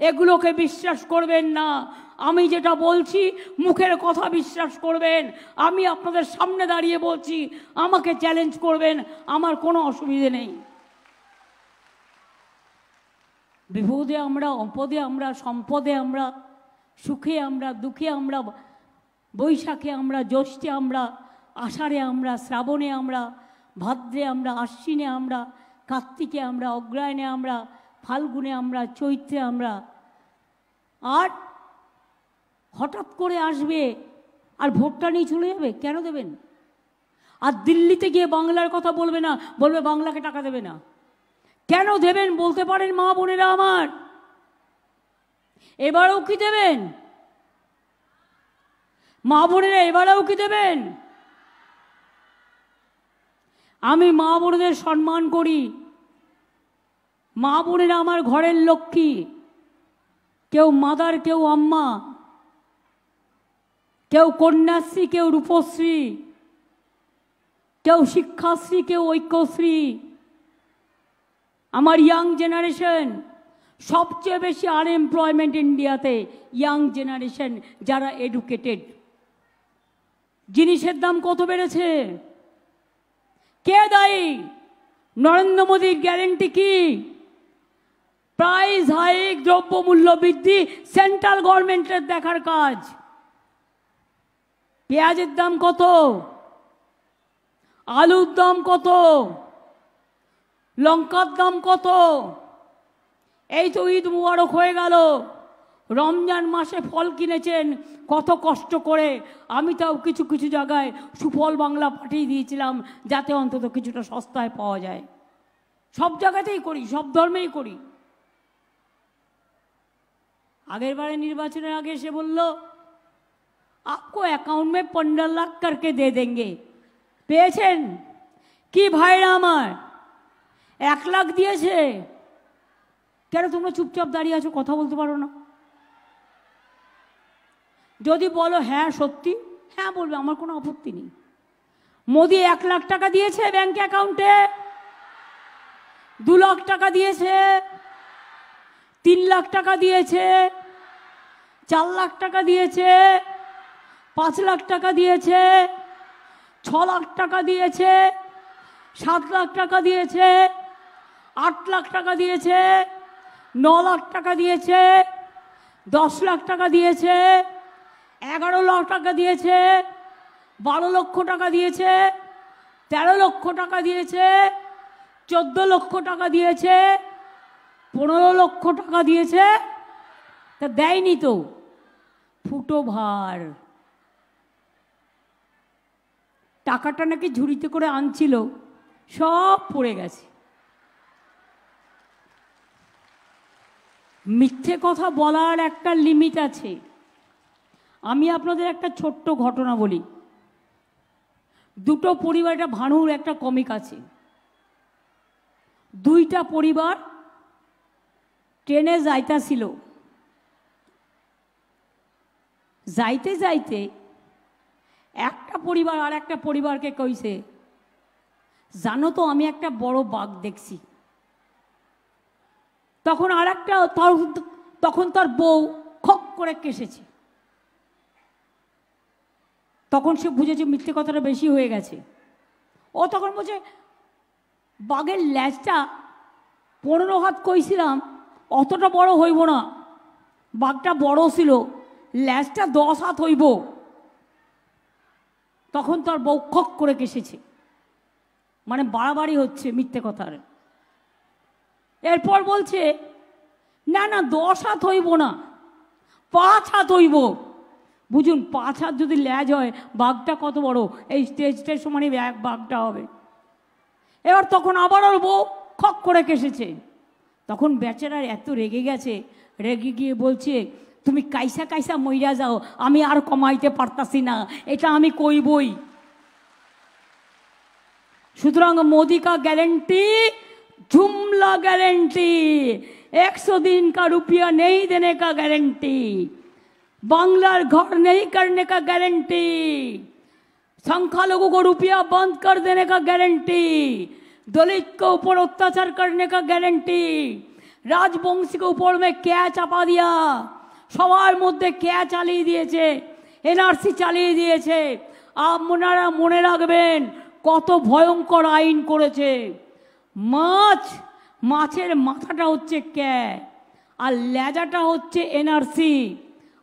এগুলোকে বিশ্বাস করবেন না। আমি যেটা বলছি, মুখের কথা বিশ্বাস করবেন। আমি আপনাদের সামনে দাঁড়িয়ে বলছি, আমাকে চ্যালেঞ্জ করবেন, আমার কোনো অসুবিধে নেই। বিপদে আমরা, অপদে আমরা, সম্পদে আমরা, সুখে আমরা, দুঃখে আমরা, বৈশাখে আমরা, জ্যৈষ্ঠে আমরা, আষাঢ়ে আমরা, শ্রাবণে আমরা, ভাদ্রে আমরা, আশ্বিনে আমরা, কার্তিকে আমরা, অগ্রহায়ণে আমরা, ফাল্গুনে আমরা, চৈত্রে আমরা। আর হঠাৎ করে আসবে আর ভোটটা নিয়ে চলে যাবে, কেন দেবেন? আর দিল্লিতে গিয়ে বাংলার কথা বলবে না, বলবে বাংলাকে টাকা দেবে না। কেন দেবেন বলতে পারেন মা বোনেরা আমার? এবারেও কি দেবেন? মা বোনেরা এবারেও কি দেবেন? আমি মা বোনেদের সম্মান করি। মা বোনেরা আমার ঘরের লক্ষ্মী, কেউ মাদার, কেউ আম্মা, কেউ কন্যাশ্রী, কেউ রূপশ্রী, কেউ শিক্ষাশ্রী, কেউ ঐক্যশ্রী। আমার ইয়াং জেনারেশন, সবচেয়ে বেশি আনএমপ্লয়মেন্ট ইন্ডিয়াতে ইয়াং জেনারেশন, যারা এডুকেটেড। জিনিসের দাম কত বেড়েছে? কে দায়ী? নরেন্দ্র মোদীর গ্যারেন্টি কি? প্রাইস হাইক, দ্রব্যমূল্য বৃদ্ধি সেন্ট্রাল গভর্নমেন্টের দেখার কাজ। পেঁয়াজের দাম কত? আলুর দাম কত? লঙ্কার দাম কত? এই তো ঈদ মুবারক হয়ে গেল, রমজান মাসে ফল কিনেছেন কত কষ্ট করে। আমি তাও কিছু কিছু জায়গায় সুফল বাংলা পাঠিয়ে দিয়েছিলাম, যাতে অন্তত কিছুটা সস্তায় পাওয়া যায়। সব জায়গাতেই করি, সব ধর্মেই করি। আগের বারে নির্বাচনের আগে এসে বলল, आपको अकाउंट में 15 लाख करके दे देंगे। পেয়েছেন? কি ভাইরা আমার, 1 লাখ দিয়েছে। কেন তোমরা চুপচাপ দাঁড়িয়ে আছো, কথা বলতে পারো না? যদি বলো হ্যাঁ সত্যি, হ্যাঁ বলবে, আমার কোনো আপত্তি নেই। মোদি 1 লাখ টাকা দিয়েছে ব্যাংক অ্যাকাউন্টে, 2 লাখ টাকা দিয়েছে, 3 লাখ টাকা দিয়েছে, 4 লাখ টাকা দিয়েছে, 5 লাখ টাকা দিয়েছে, 6 লাখ টাকা দিয়েছে, 7 লাখ টাকা দিয়েছে, 8 লাখ টাকা দিয়েছে, 9 লাখ টাকা দিয়েছে, 10 লাখ টাকা দিয়েছে, 11 লাখ টাকা দিয়েছে, 12 লক্ষ টাকা দিয়েছে, 13 লক্ষ টাকা দিয়েছে, 14 লক্ষ টাকা দিয়েছে, 15 লক্ষ টাকা দিয়েছে। তা দেয়নি তো, ফুটো ভার। টাকাটা নাকি ঝুড়িতে করে আনছিল, সব পড়ে গেছে। মিথ্যে কথা বলার একটা লিমিট আছে। আমি আপনাদের একটা ছোট্ট ঘটনা বলি। 2টো পরিবার, একটা ভানুর একটা কমিক আছে। 2টা পরিবার ট্রেনে যাইতাছিল। যাইতে যাইতে একটা পরিবার আর একটা পরিবারকে কইছে, জানো তো আমি একটা বড় বাঘ দেখছি। তখন আর একটা, তখন তার বউ খক করে কেসেছে। তখন সে বুঝেছে মিথ্যে কথাটা বেশি হয়ে গেছে। ও তখন বলছে, বাঘের ল্যাজটা 15 হাত কইছিলাম, অতটা বড় হইব না, বাঘটা বড় ছিল, ল্যাজটা 10 হাত হইব। তখন তার বউ খক করে কেসেছে, মানে বাড়াবাড়ি হচ্ছে মিথ্যে কথার। এরপর বলছে, না না 10 হাত হইব না, 5 হাত হইব। বুঝুন, 5 হাত যদি ল্যাজ হয়, বাঘটা কত বড়, এই স্টেজটার সমানই বাঘটা হবে। এবার তখন আবার ওর বউ খক করে কেসেছে। তখন বেচারার এত রেগে গেছে, রেগে গিয়ে বলছে, তুমি কাইসা কাইসা মইরা যাও, আমি আর কমাইতে পারতাছি না, এটা আমি কইবই। সুতরাং मोदी का गारंटी जुमला गारंटी, 100 दिन का रुपया नहीं देने का गारंटी, बांग्लार घर नहीं करने का गारंटी, संख्यालघु को रुपया बंद कर देने का गारंटी, दलित के ऊपर अत्याचार करने का गारंटी, राजवंशी के ऊपर में क्या चापा दिया, সবার মধ্যে কে চালিয়ে দিয়েছে, এনআরসি চালিয়ে দিয়েছে। আপনারা মনে রাখবেন কত ভয়ঙ্কর আইন করেছে। মাছের মাথাটা হচ্ছে কে, আর লেজাটা হচ্ছে এনআরসি,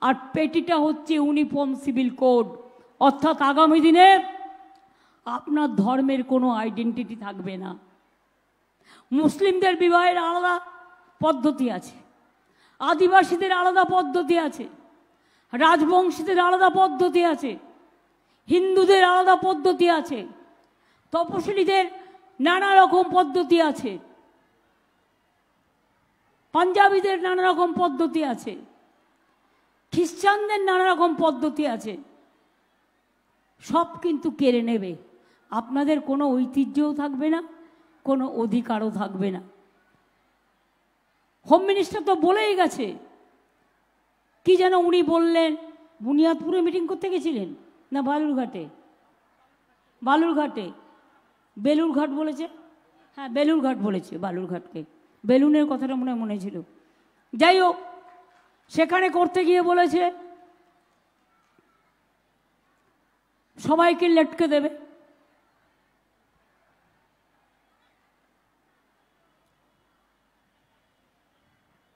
আর পেটিটা হচ্ছে ইউনিফর্ম সিভিল কোড। অর্থাৎ আগামী দিনে আপনার ধর্মের কোনো আইডেন্টিটি থাকবে না। মুসলিমদের বিবাহের আলাদা পদ্ধতি আছে, আদিবাসীদের আলাদা পদ্ধতি আছে, রাজবংশীদের আলাদা পদ্ধতি আছে, হিন্দুদের আলাদা পদ্ধতি আছে, তপশিলীদের নানা রকম পদ্ধতি আছে, পাঞ্জাবিদের নানা রকম পদ্ধতি আছে, খ্রিস্টানদের নানা রকম পদ্ধতি আছে। সব কিন্তু কেড়ে নেবে, আপনাদের কোনো ঐতিহ্যও থাকবে না, কোনো অধিকারও থাকবে না। হোম মিনিস্টার তো বলেই গেছে, কি যেন উনি বললেন, বুনিয়াদপুরে মিটিং করতে গেছিলেন না বালুরঘাটে, বেলুরঘাট বলেছে, হ্যাঁ বেলুরঘাট বলেছে, বালুরঘাটকে, বেলুনের কথাটা মনে ছিল। যাই হোক, সেখানে করতে গিয়ে বলেছে সবাইকে লটকে দেবে।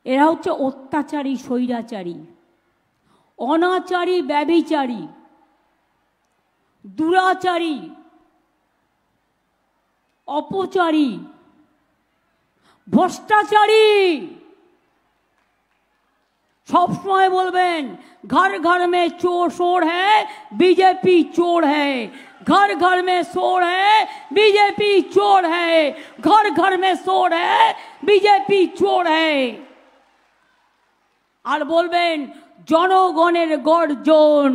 এরা হচ্ছে অত্যাচারী, স্বৈরাচারী, অনাচারী, ব্যভিচারী, দুরাচারী, অপচারী, ভ্রষ্টাচারী। सब समय बोलबेन घर घर में शोर है, बीजेपी चोर है, घर घर में शोर है, बीजेपी चोर है, घर घर में शोर है, बीजेपी चोर है। और बोलबेन जनगणेर गर्जन,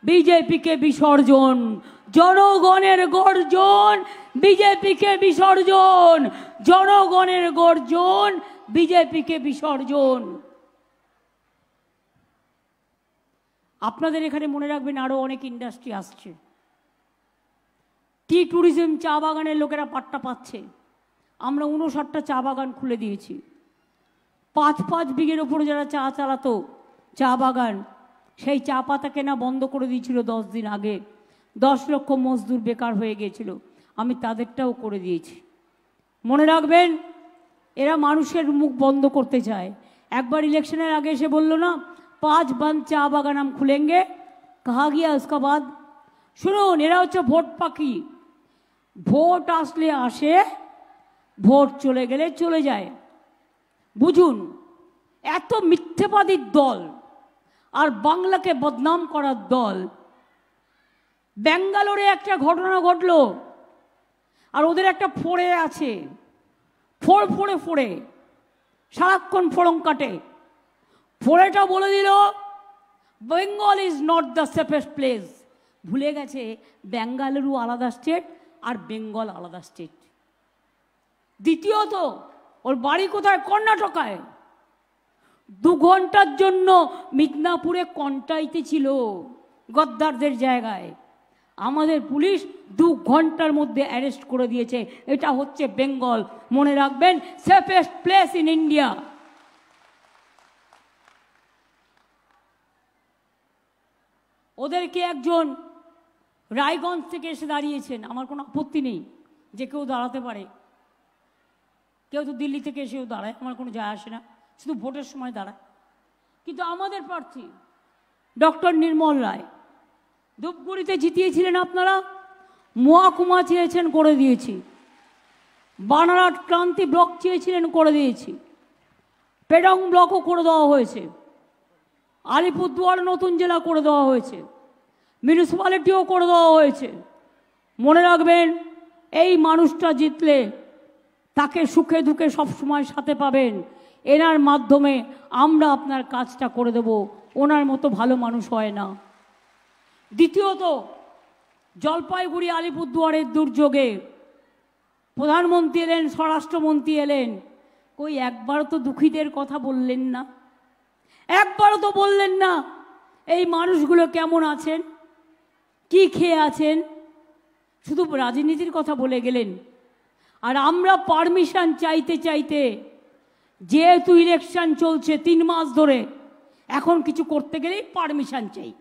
बीजेपी के विसर्जन, জনগণের গর্জন বিজেপিকে বিসর্জন, জনগণের গর্জন বিজেপিকে বিসর্জন। আপনাদের এখানে মনে রাখবেন আরো অনেক ইন্ডাস্ট্রি আসছে। টি ট্যুরিজম, চা বাগানের লোকেরা পাট্টা পাচ্ছে। আমরা 59টা চা বাগান খুলে দিয়েছি। 5 বিঘের ওপরে যারা চা চালাতো চা বাগান, সেই চা পাতা কেনা বন্ধ করে দিয়েছিল 10 দিন আগে। 10 লক্ষ মজদুর বেকার হয়ে গিয়েছিল, আমি তাদেরটাও করে দিয়েছি। মনে রাখবেন, এরা মানুষের মুখ বন্ধ করতে চায়। একবার ইলেকশনের আগে এসে বলল না 5 बंद চা বাগান हम খুলেंगे, कहा गया उसका बाद। শুনুন, এরা হচ্ছে ভোট পাখি। ভোট আসলে আসে, ভোট চলে গেলে চলে যায়। বুঝুন, এত মিথ্যেবাদীর দল আর বাংলাকে বদনাম করার দল। ব্যাঙ্গালোরে একটা ঘটনা ঘটলো, আর ওদের একটা ফোড়ে আছে, ফোড়ে সারাক্ষণ ফোড়ং কাটে। ফোড়েটা বলে দিল Bengal is not the safest place. ভুলে গেছে বেঙ্গালুরু আলাদা স্টেট আর বেঙ্গল আলাদা স্টেট। দ্বিতীয়ত, ওর বাড়ি কোথায়? কর্ণাটকায়। 2 ঘন্টার জন্য মিদনাপুরে কন্টাইতে ছিল গদ্দারদের জায়গায়। আমাদের পুলিশ 2 ঘন্টার মধ্যে অ্যারেস্ট করে দিয়েছে। এটা হচ্ছে বেঙ্গল। মনে রাখবেন, সেফেস্ট প্লেস ইন ইন্ডিয়া। ওদেরকে একজন রায়গঞ্জ থেকে এসে দাঁড়িয়েছেন, আমার কোনো আপত্তি নেই, যে কেউ দাঁড়াতে পারে। কেউ তো দিল্লি থেকে এসেও দাঁড়ায়, আমার কোনো যায় আসে না, শুধু ভোটের সময় দাঁড়ায়। কিন্তু আমাদের প্রার্থী ডক্টর নির্মল রায় ধূপগুড়িতে জিতিয়েছিলেন আপনারা, মহাকুমা চেয়েছেন, করে দিয়েছি। বানারহাট ক্রান্তি ব্লক চেয়েছিলেন, করে দিয়েছি। পেডং ব্লকও করে দেওয়া হয়েছে। আলিপুরদুয়ার নতুন জেলা করে দেওয়া হয়েছে। মিউনিসিপ্যালিটিও করে দেওয়া হয়েছে। মনে রাখবেন, এই মানুষটা জিতলে তাকে সুখে দুঃখে সবসময় সাথে পাবেন। এনার মাধ্যমে আমরা আপনার কাজটা করে দেব। ওনার মতো ভালো মানুষ হয় না। দ্বিতীয়ত, জলপাইগুড়ি আলিপুরদুয়ারের দুর্যোগে প্রধানমন্ত্রী এলেন, স্বরাষ্ট্রমন্ত্রী এলেন, কই একবারও তো দুঃখীদের কথা বললেন না, একবারও তো বললেন না এই মানুষগুলো কেমন আছেন, কি খেয়ে আছেন। শুধু রাজনীতির কথা বলে গেলেন। আর আমরা পারমিশন চাইতে চাইতে, যেহেতু ইলেকশন চলছে 3 মাস ধরে, এখন কিছু করতে গেলেই পারমিশন চাই।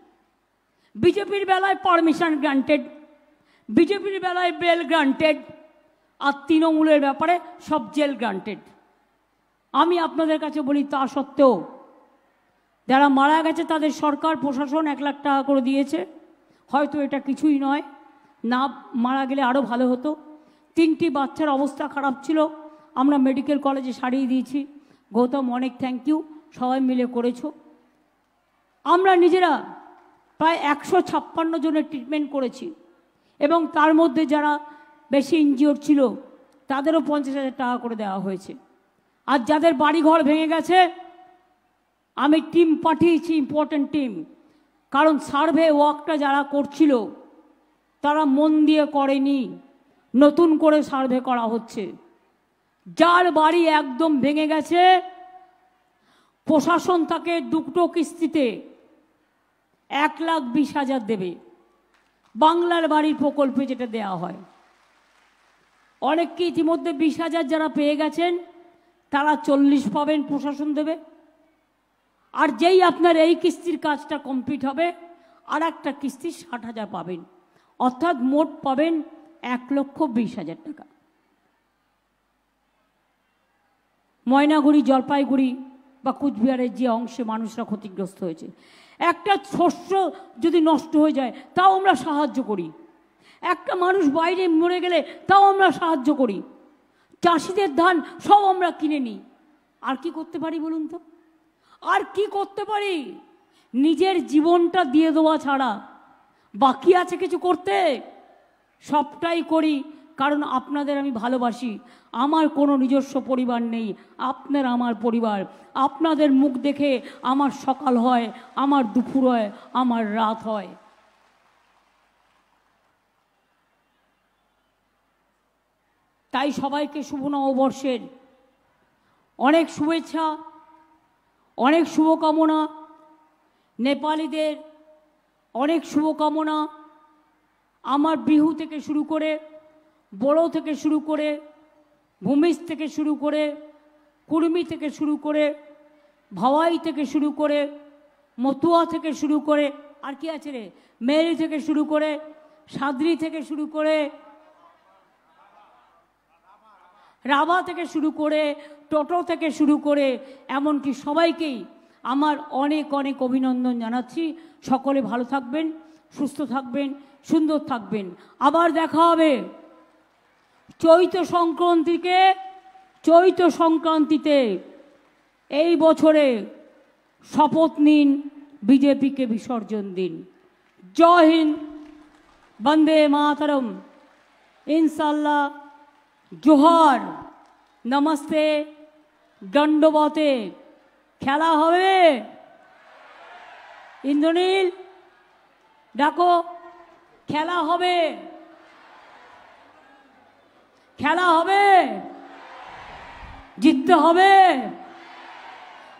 বিজেপির বেলায় পারমিশন গ্রান্টেড, বিজেপির বেলায় বেল গ্রান্টেড, আর তৃণমূলের ব্যাপারে সব জেল গ্রান্টেড। আমি আপনাদের কাছে বলি, তা সত্ত্বেও যারা মারা গেছে তাদের সরকার প্রশাসন 1 লাখ টাকা করে দিয়েছে। হয়তো এটা কিছুই নয়, না মারা গেলে আরও ভালো হতো। 3টি বাচ্চার অবস্থা খারাপ ছিল, আমরা মেডিকেল কলেজে সারিয়ে দিয়েছি। গৌতম, অনেক থ্যাংক ইউ, সবাই মিলে করেছো। আমরা নিজেরা প্রায় 156 জনের ট্রিটমেন্ট করেছি, এবং তার মধ্যে যারা বেশি ইনজিওর ছিল তাদেরও 50,000 টাকা করে দেওয়া হয়েছে। আর যাদের বাড়িঘর ভেঙে গেছে, আমি টিম পাঠিয়েছি, ইম্পর্টেন্ট টিম। কারণ সার্ভে ওয়ার্কটা যারা করছিল তারা মন দিয়ে করেনি, নতুন করে সার্ভে করা হচ্ছে। যার বাড়ি একদম ভেঙে গেছে, প্রশাসন তাকে 2টো কিস্তিতে 1,20,000 দেবে, বাংলার বাড়ির প্রকল্পে যেটা দেয়া হয়। অনেককে ইতিমধ্যে 20,000 যারা পেয়ে গেছেন, তারা 40 পাবেন, প্রশাসন দেবে। আর যেই আপনার এই কিস্তির কাজটা কমপ্লিট হবে, আর একটা কিস্তি 60,000 পাবেন, অর্থাৎ মোট পাবেন 1,20,000 টাকা। ময়নাগুড়ি, জলপাইগুড়ি বা কুচবিহারের যে অংশে মানুষরা ক্ষতিগ্রস্ত হয়েছে, একটা শস্য যদি নষ্ট হয়ে যায় তাও আমরা সাহায্য করি। একটা মানুষ বাইরে মরে গেলে তাও আমরা সাহায্য করি। চাষিদের ধান সব আমরা কিনে নিই। আর কি করতে পারি বলুন তো? আর কি করতে পারি? নিজের জীবনটা দিয়ে দেওয়া ছাড়া বাকি আছে কিছু করতে? সবটাই করি কারণ আপনাদের আমি ভালোবাসি। আমার কোনো নিজস্ব পরিবার নেই, আপনার আমার পরিবার। আপনাদের মুখ দেখে আমার সকাল হয়, আমার দুপুর হয়, আমার রাত হয়। তাই সবাইকে শুভ নববর্ষের অনেক শুভেচ্ছা, অনেক শুভকামনা। নেপালিদের অনেক শুভকামনা। আমার বিহু থেকে শুরু করে, বড়ো থেকে শুরু করে, ভূমিজ থেকে শুরু করে, কুর্মি থেকে শুরু করে, ভাওয়াই থেকে শুরু করে, মতুয়া থেকে শুরু করে, আর কি আছে রে, মেরি থেকে শুরু করে, সাদ্রি থেকে শুরু করে, রাভা থেকে শুরু করে, টোটো থেকে শুরু করে, এমনকি সবাইকেই আমার অনেক অনেক অভিনন্দন জানাচ্ছি। সকলে ভালো থাকবেন, সুস্থ থাকবেন, সুন্দর থাকবেন। আবার দেখা হবে চৈত্র সংক্রান্তিতে। এই বছরে শপথ নিন, বিজেপিকে বিসর্জন দিন। জয় হিন্দ, বন্দে মাতরম, ইনশাল্লাহ, জোহার, নমস্তে, দণ্ডবতে। খেলা হবে। ইন্দ্রনীল ডাকো, খেলা হবে, খেলা হবে, জিততে হবে।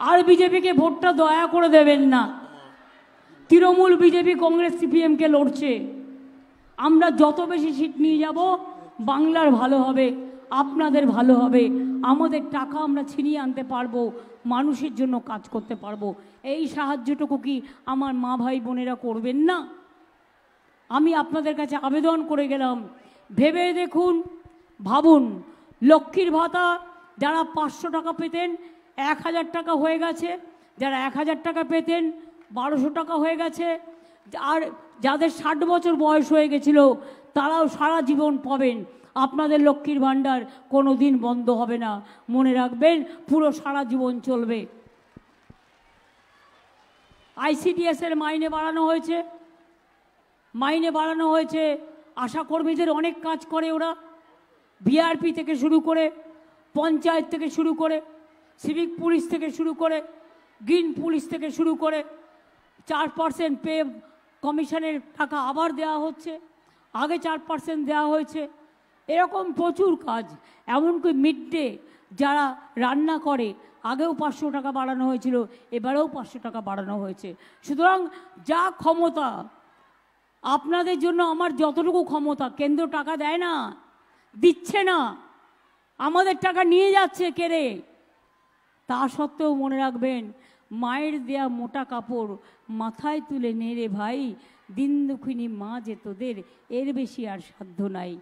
আর বিজেপিকে ভোটটা দয়া করে দেবেন না। তৃণমূল, বিজেপি, কংগ্রেস, সিপিএমকে লড়ছে। আমরা যত বেশি সিট নিয়ে যাব, বাংলার ভালো হবে, আপনাদের ভালো হবে, আমাদের টাকা আমরা ছিনিয়ে আনতে পারবো, মানুষের জন্য কাজ করতে পারবো। এই সাহায্যটুকু কি আমার মা ভাই বোনেরা করবেন না? আমি আপনাদের কাছে আবেদন করে গেলাম, ভেবে দেখুন, ভাবুন। লক্ষ্মীর ভাতা যারা 500 টাকা পেতেন 1000 টাকা হয়ে গেছে, যারা 1000 টাকা পেতেন 1200 টাকা হয়ে গেছে, আর যাদের 60 বছর বয়স হয়ে গেছিল তারাও সারা জীবন পাবেন। আপনাদের লক্ষ্মীর ভাণ্ডার কোনো দিন বন্ধ হবে না, মনে রাখবেন, পুরো সারা জীবন চলবে। আইসিডিএসের মাইনে বাড়ানো হয়েছে। আশাকর্মীদের অনেক কাজ করে ওরা, বিআরপি থেকে শুরু করে, পঞ্চায়েত থেকে শুরু করে, সিভিক পুলিশ থেকে শুরু করে, গ্রিন পুলিশ থেকে শুরু করে 4% পে কমিশনের টাকা আবার দেওয়া হচ্ছে, আগে 4% দেওয়া হয়েছে। এরকম প্রচুর কাজ, এমনকি মিড ডে যারা রান্না করে, আগেও 500 টাকা বাড়ানো হয়েছিল, এবারেও 500 টাকা বাড়ানো হয়েছে। সুতরাং যা ক্ষমতা আপনাদের জন্য, আমার যতটুকু ক্ষমতা, কেন্দ্র টাকা দেয় না, দিচ্ছে না, আমাদের টাকা নিয়ে যাচ্ছে কেড়ে। তা সত্ত্বেও মনে রাখবেন, মায়ের দেয়া মোটা কাপড় মাথায় তুলে নেড়ে ভাই, দিন দুঃখিনী মা যে তোদের, এর বেশি আর সাধ্য নাই।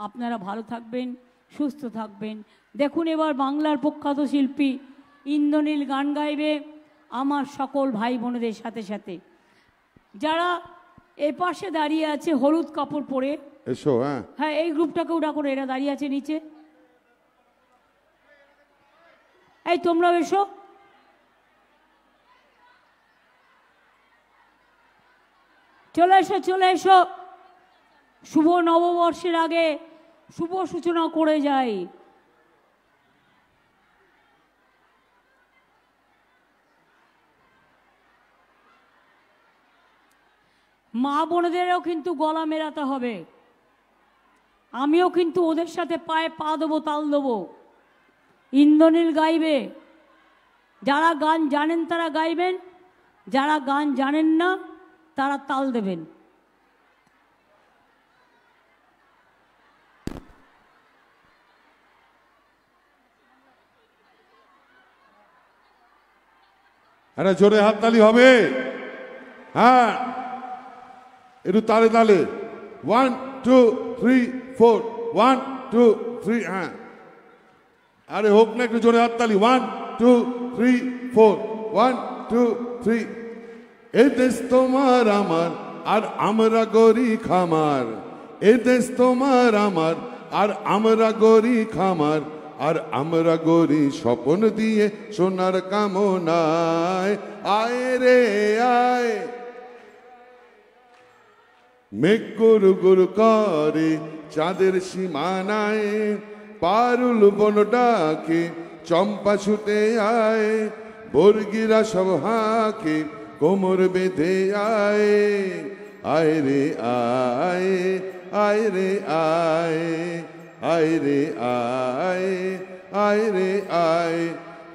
আপনারা ভালো থাকবেন, সুস্থ থাকবেন। দেখুন, এবার বাংলার প্রখ্যাত শিল্পী ইন্দ্রনীল গান গাইবে আমার সকল ভাই বোনেদের সাথে সাথে। যারা এপাশে দাঁড়িয়ে আছে হলুদ কাপড় পরে, এসো। হ্যাঁ, এই গ্রুপটাকেও ডাকুন, এরা দাঁড়িয়ে আছে নিচে। এই তোমরাও এসো। চলে এসো। শুভ নববর্ষের আগে শুভ সূচনা করে যাই। মা বোনেদেরও কিন্তু গলা মেলাতে হবে। আমিও কিন্তু ওদের সাথে পায়ে পা দেবো, তাল দেবো। ইন্দ্রনীল গাইবে, যারা গান জানেন তারা গাইবেন, যারা গান জানেন না তারা তাল দেবেন। আরে জোরে হাততালি হবে। হ্যাঁ, একটু তালে তালে। 1 2 3 4, 1 2 3। হ্যাঁ, আরে হোক না একটু জোরে হাততালি। 1 2 3 4, 1 2 3। এই দেশ তোমার আমার, আর আমরা গরি খামার। এই দেশ তোমার আমার, আর আমরা গরি খামার। আর আমরা গরি স্বপন দিয়ে সোনার কামনায়। আয় রে আয়, মেঘ গুরু গুরু করে চাঁদের সীমানায়। পারুল বন ডাকে চম্পা ছুটে আয়। বর্গিরা সব হাঁকে কোমর বেঁধে আয়। আয় রে আয়, আয় রে আয়, আয় রে আয়, আয় রে আয়।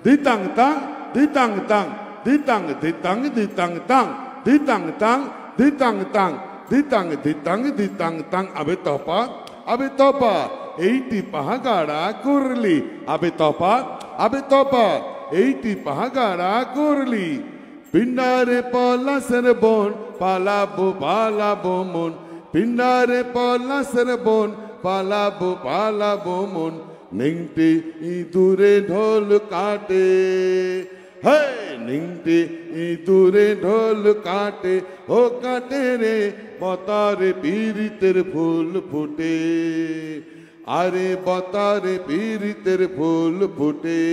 দিতাং তাং দিতাং তাং দিতাং দিতাং দিতাং তাং দিতাং তাং দিতাং তাং দিতাং দিতাং দিতাং তাং। আবে তপা এইটি পাহাগাড়া করলি। আবে তপা এইটি পাহাগাড়া করলি। পিন্ডারে পলাশের বন পালাবো মন। পিন্ডারে পলাশের বন পালাবো মন। নিংটি ইঁদুরে ঢোল কাটে, হে নিংটি ইঁদুরে ঢোল কাটে। ও কাটে রে বতারে পীড়িতের ফুল ফুটে। আরে বতারে পীড়িতের ফুল ফুটে।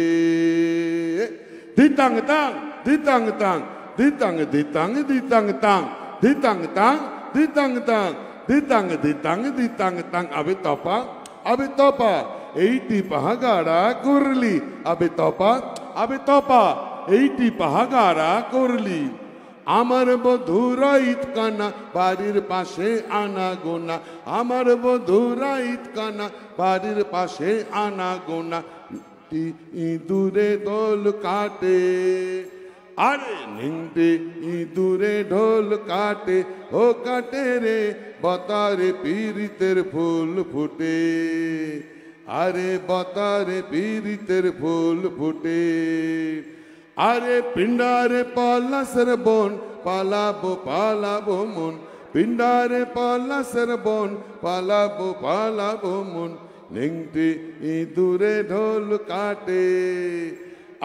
দিতাং তাং দিতাং তাং দিতাং দিতাং দিতাং তাং দিতাং তাং দিতাং তাং দিতাং দিতাং দিতাং তাং। আবে তপা এইটি পাহাগাড়া করলি। আবে তপা এইটি পাহাগাড়া করলি। আমার বধুরা ইতকানা বাড়ির পাশে আনা গোনা। আমার বধুরা ইতকানা বাড়ির পাশে আনা গোনা। ইঁদুরে দোল কাটে, আরে নিংটে ইঁদুরে ঢোল কাটে। ও কাটে রে বতারে পীড়িতের ফুল ফুটে। আরে বতারে পীড়িতের ফুল ফুটে। আরে পিন্ডারে পলাশের বন পালাবো মন। পিন্ডারে পলাশের বন পালাবো মন। নিংটে ইঁদুরে ঢোল কাটে,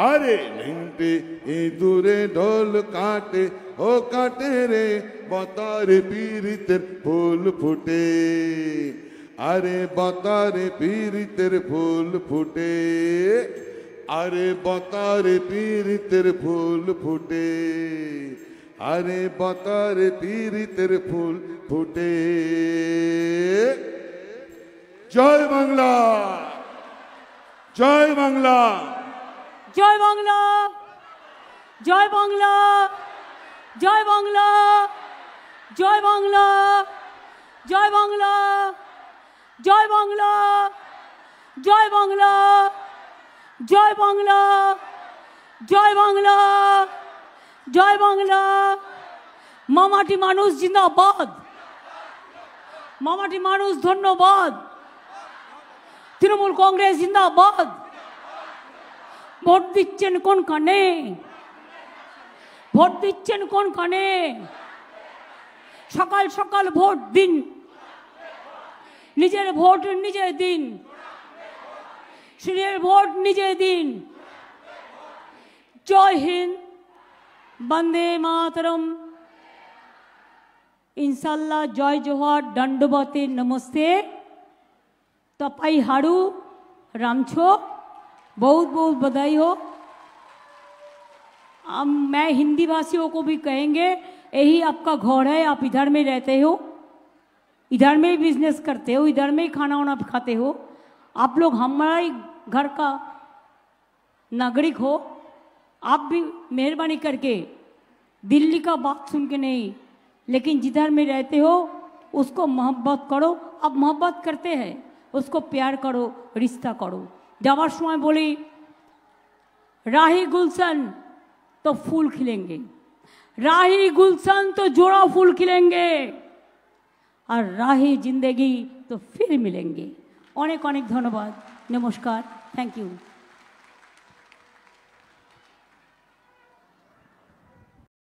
আরে নিংটে ইঁদুরে ঢোল কাটে। ও কাটে রে বতারে পীড়িতের ফুল ফুটে। আরে বতারে পীড়িতের ফুল ফুটে। আরে বতারে পীড়িতের ফুল ফুটে। আরে বতারে পীড়িতের ফুল ফুটে। জয় বাংলা, জয় বাংলা, জয় বাংলা, জয় বাংলা, জয় বাংলা, জয় বাংলা, জয় বাংলা, জয় বাংলা, জয় বাংলা, জয় বাংলা, জয় বাংলা, জয় বাংলা। মামাটি মানুষ জিন্দাবাদ, মামাটি মানুষ ধন্যবাদ। তৃণমূল কংগ্রেস জিন্দাবাদ। ভোট দিচ্ছেন কোন কানে? ভোট দিচ্ছেন কোন কানে? সকাল সকাল ভোট দিন, নিজের ভোট নিজে দিন, নিজের ভোট নিজে দিন। জয় হিন্দ, বন্দে মাতরম। इंशाल्लाह जय जोहार, दंडवते नमस्ते। तपाई हारू रामछो, बहुत बहुत बधाई हो। मैं हिंदी भाषियों को भी कहेंगे, यही आपका घर है, आप इधर में रहते हो, इधर में ही बिजनेस करते हो, इधर में ही खाना वाना खाते हो। आप लोग हमारा ही घर का नागरिक हो। आप भी मेहरबानी करके दिल्ली का बात सुन के नहीं, लेकिन जिधर में रहते हो उसको मोहब्बत करो। आप मोहब्बत करते हैं, उसको प्यार करो, रिश्ता करो। जावार समय बोली राही गुलशन तो फूल खिलेंगे, राही गुलशन तो जोड़ा फूल खिलेंगे, और राही जिंदगी तो फिर मिलेंगे। अनेक अनेक धन्यवाद, नमस्कार, थैंक यू।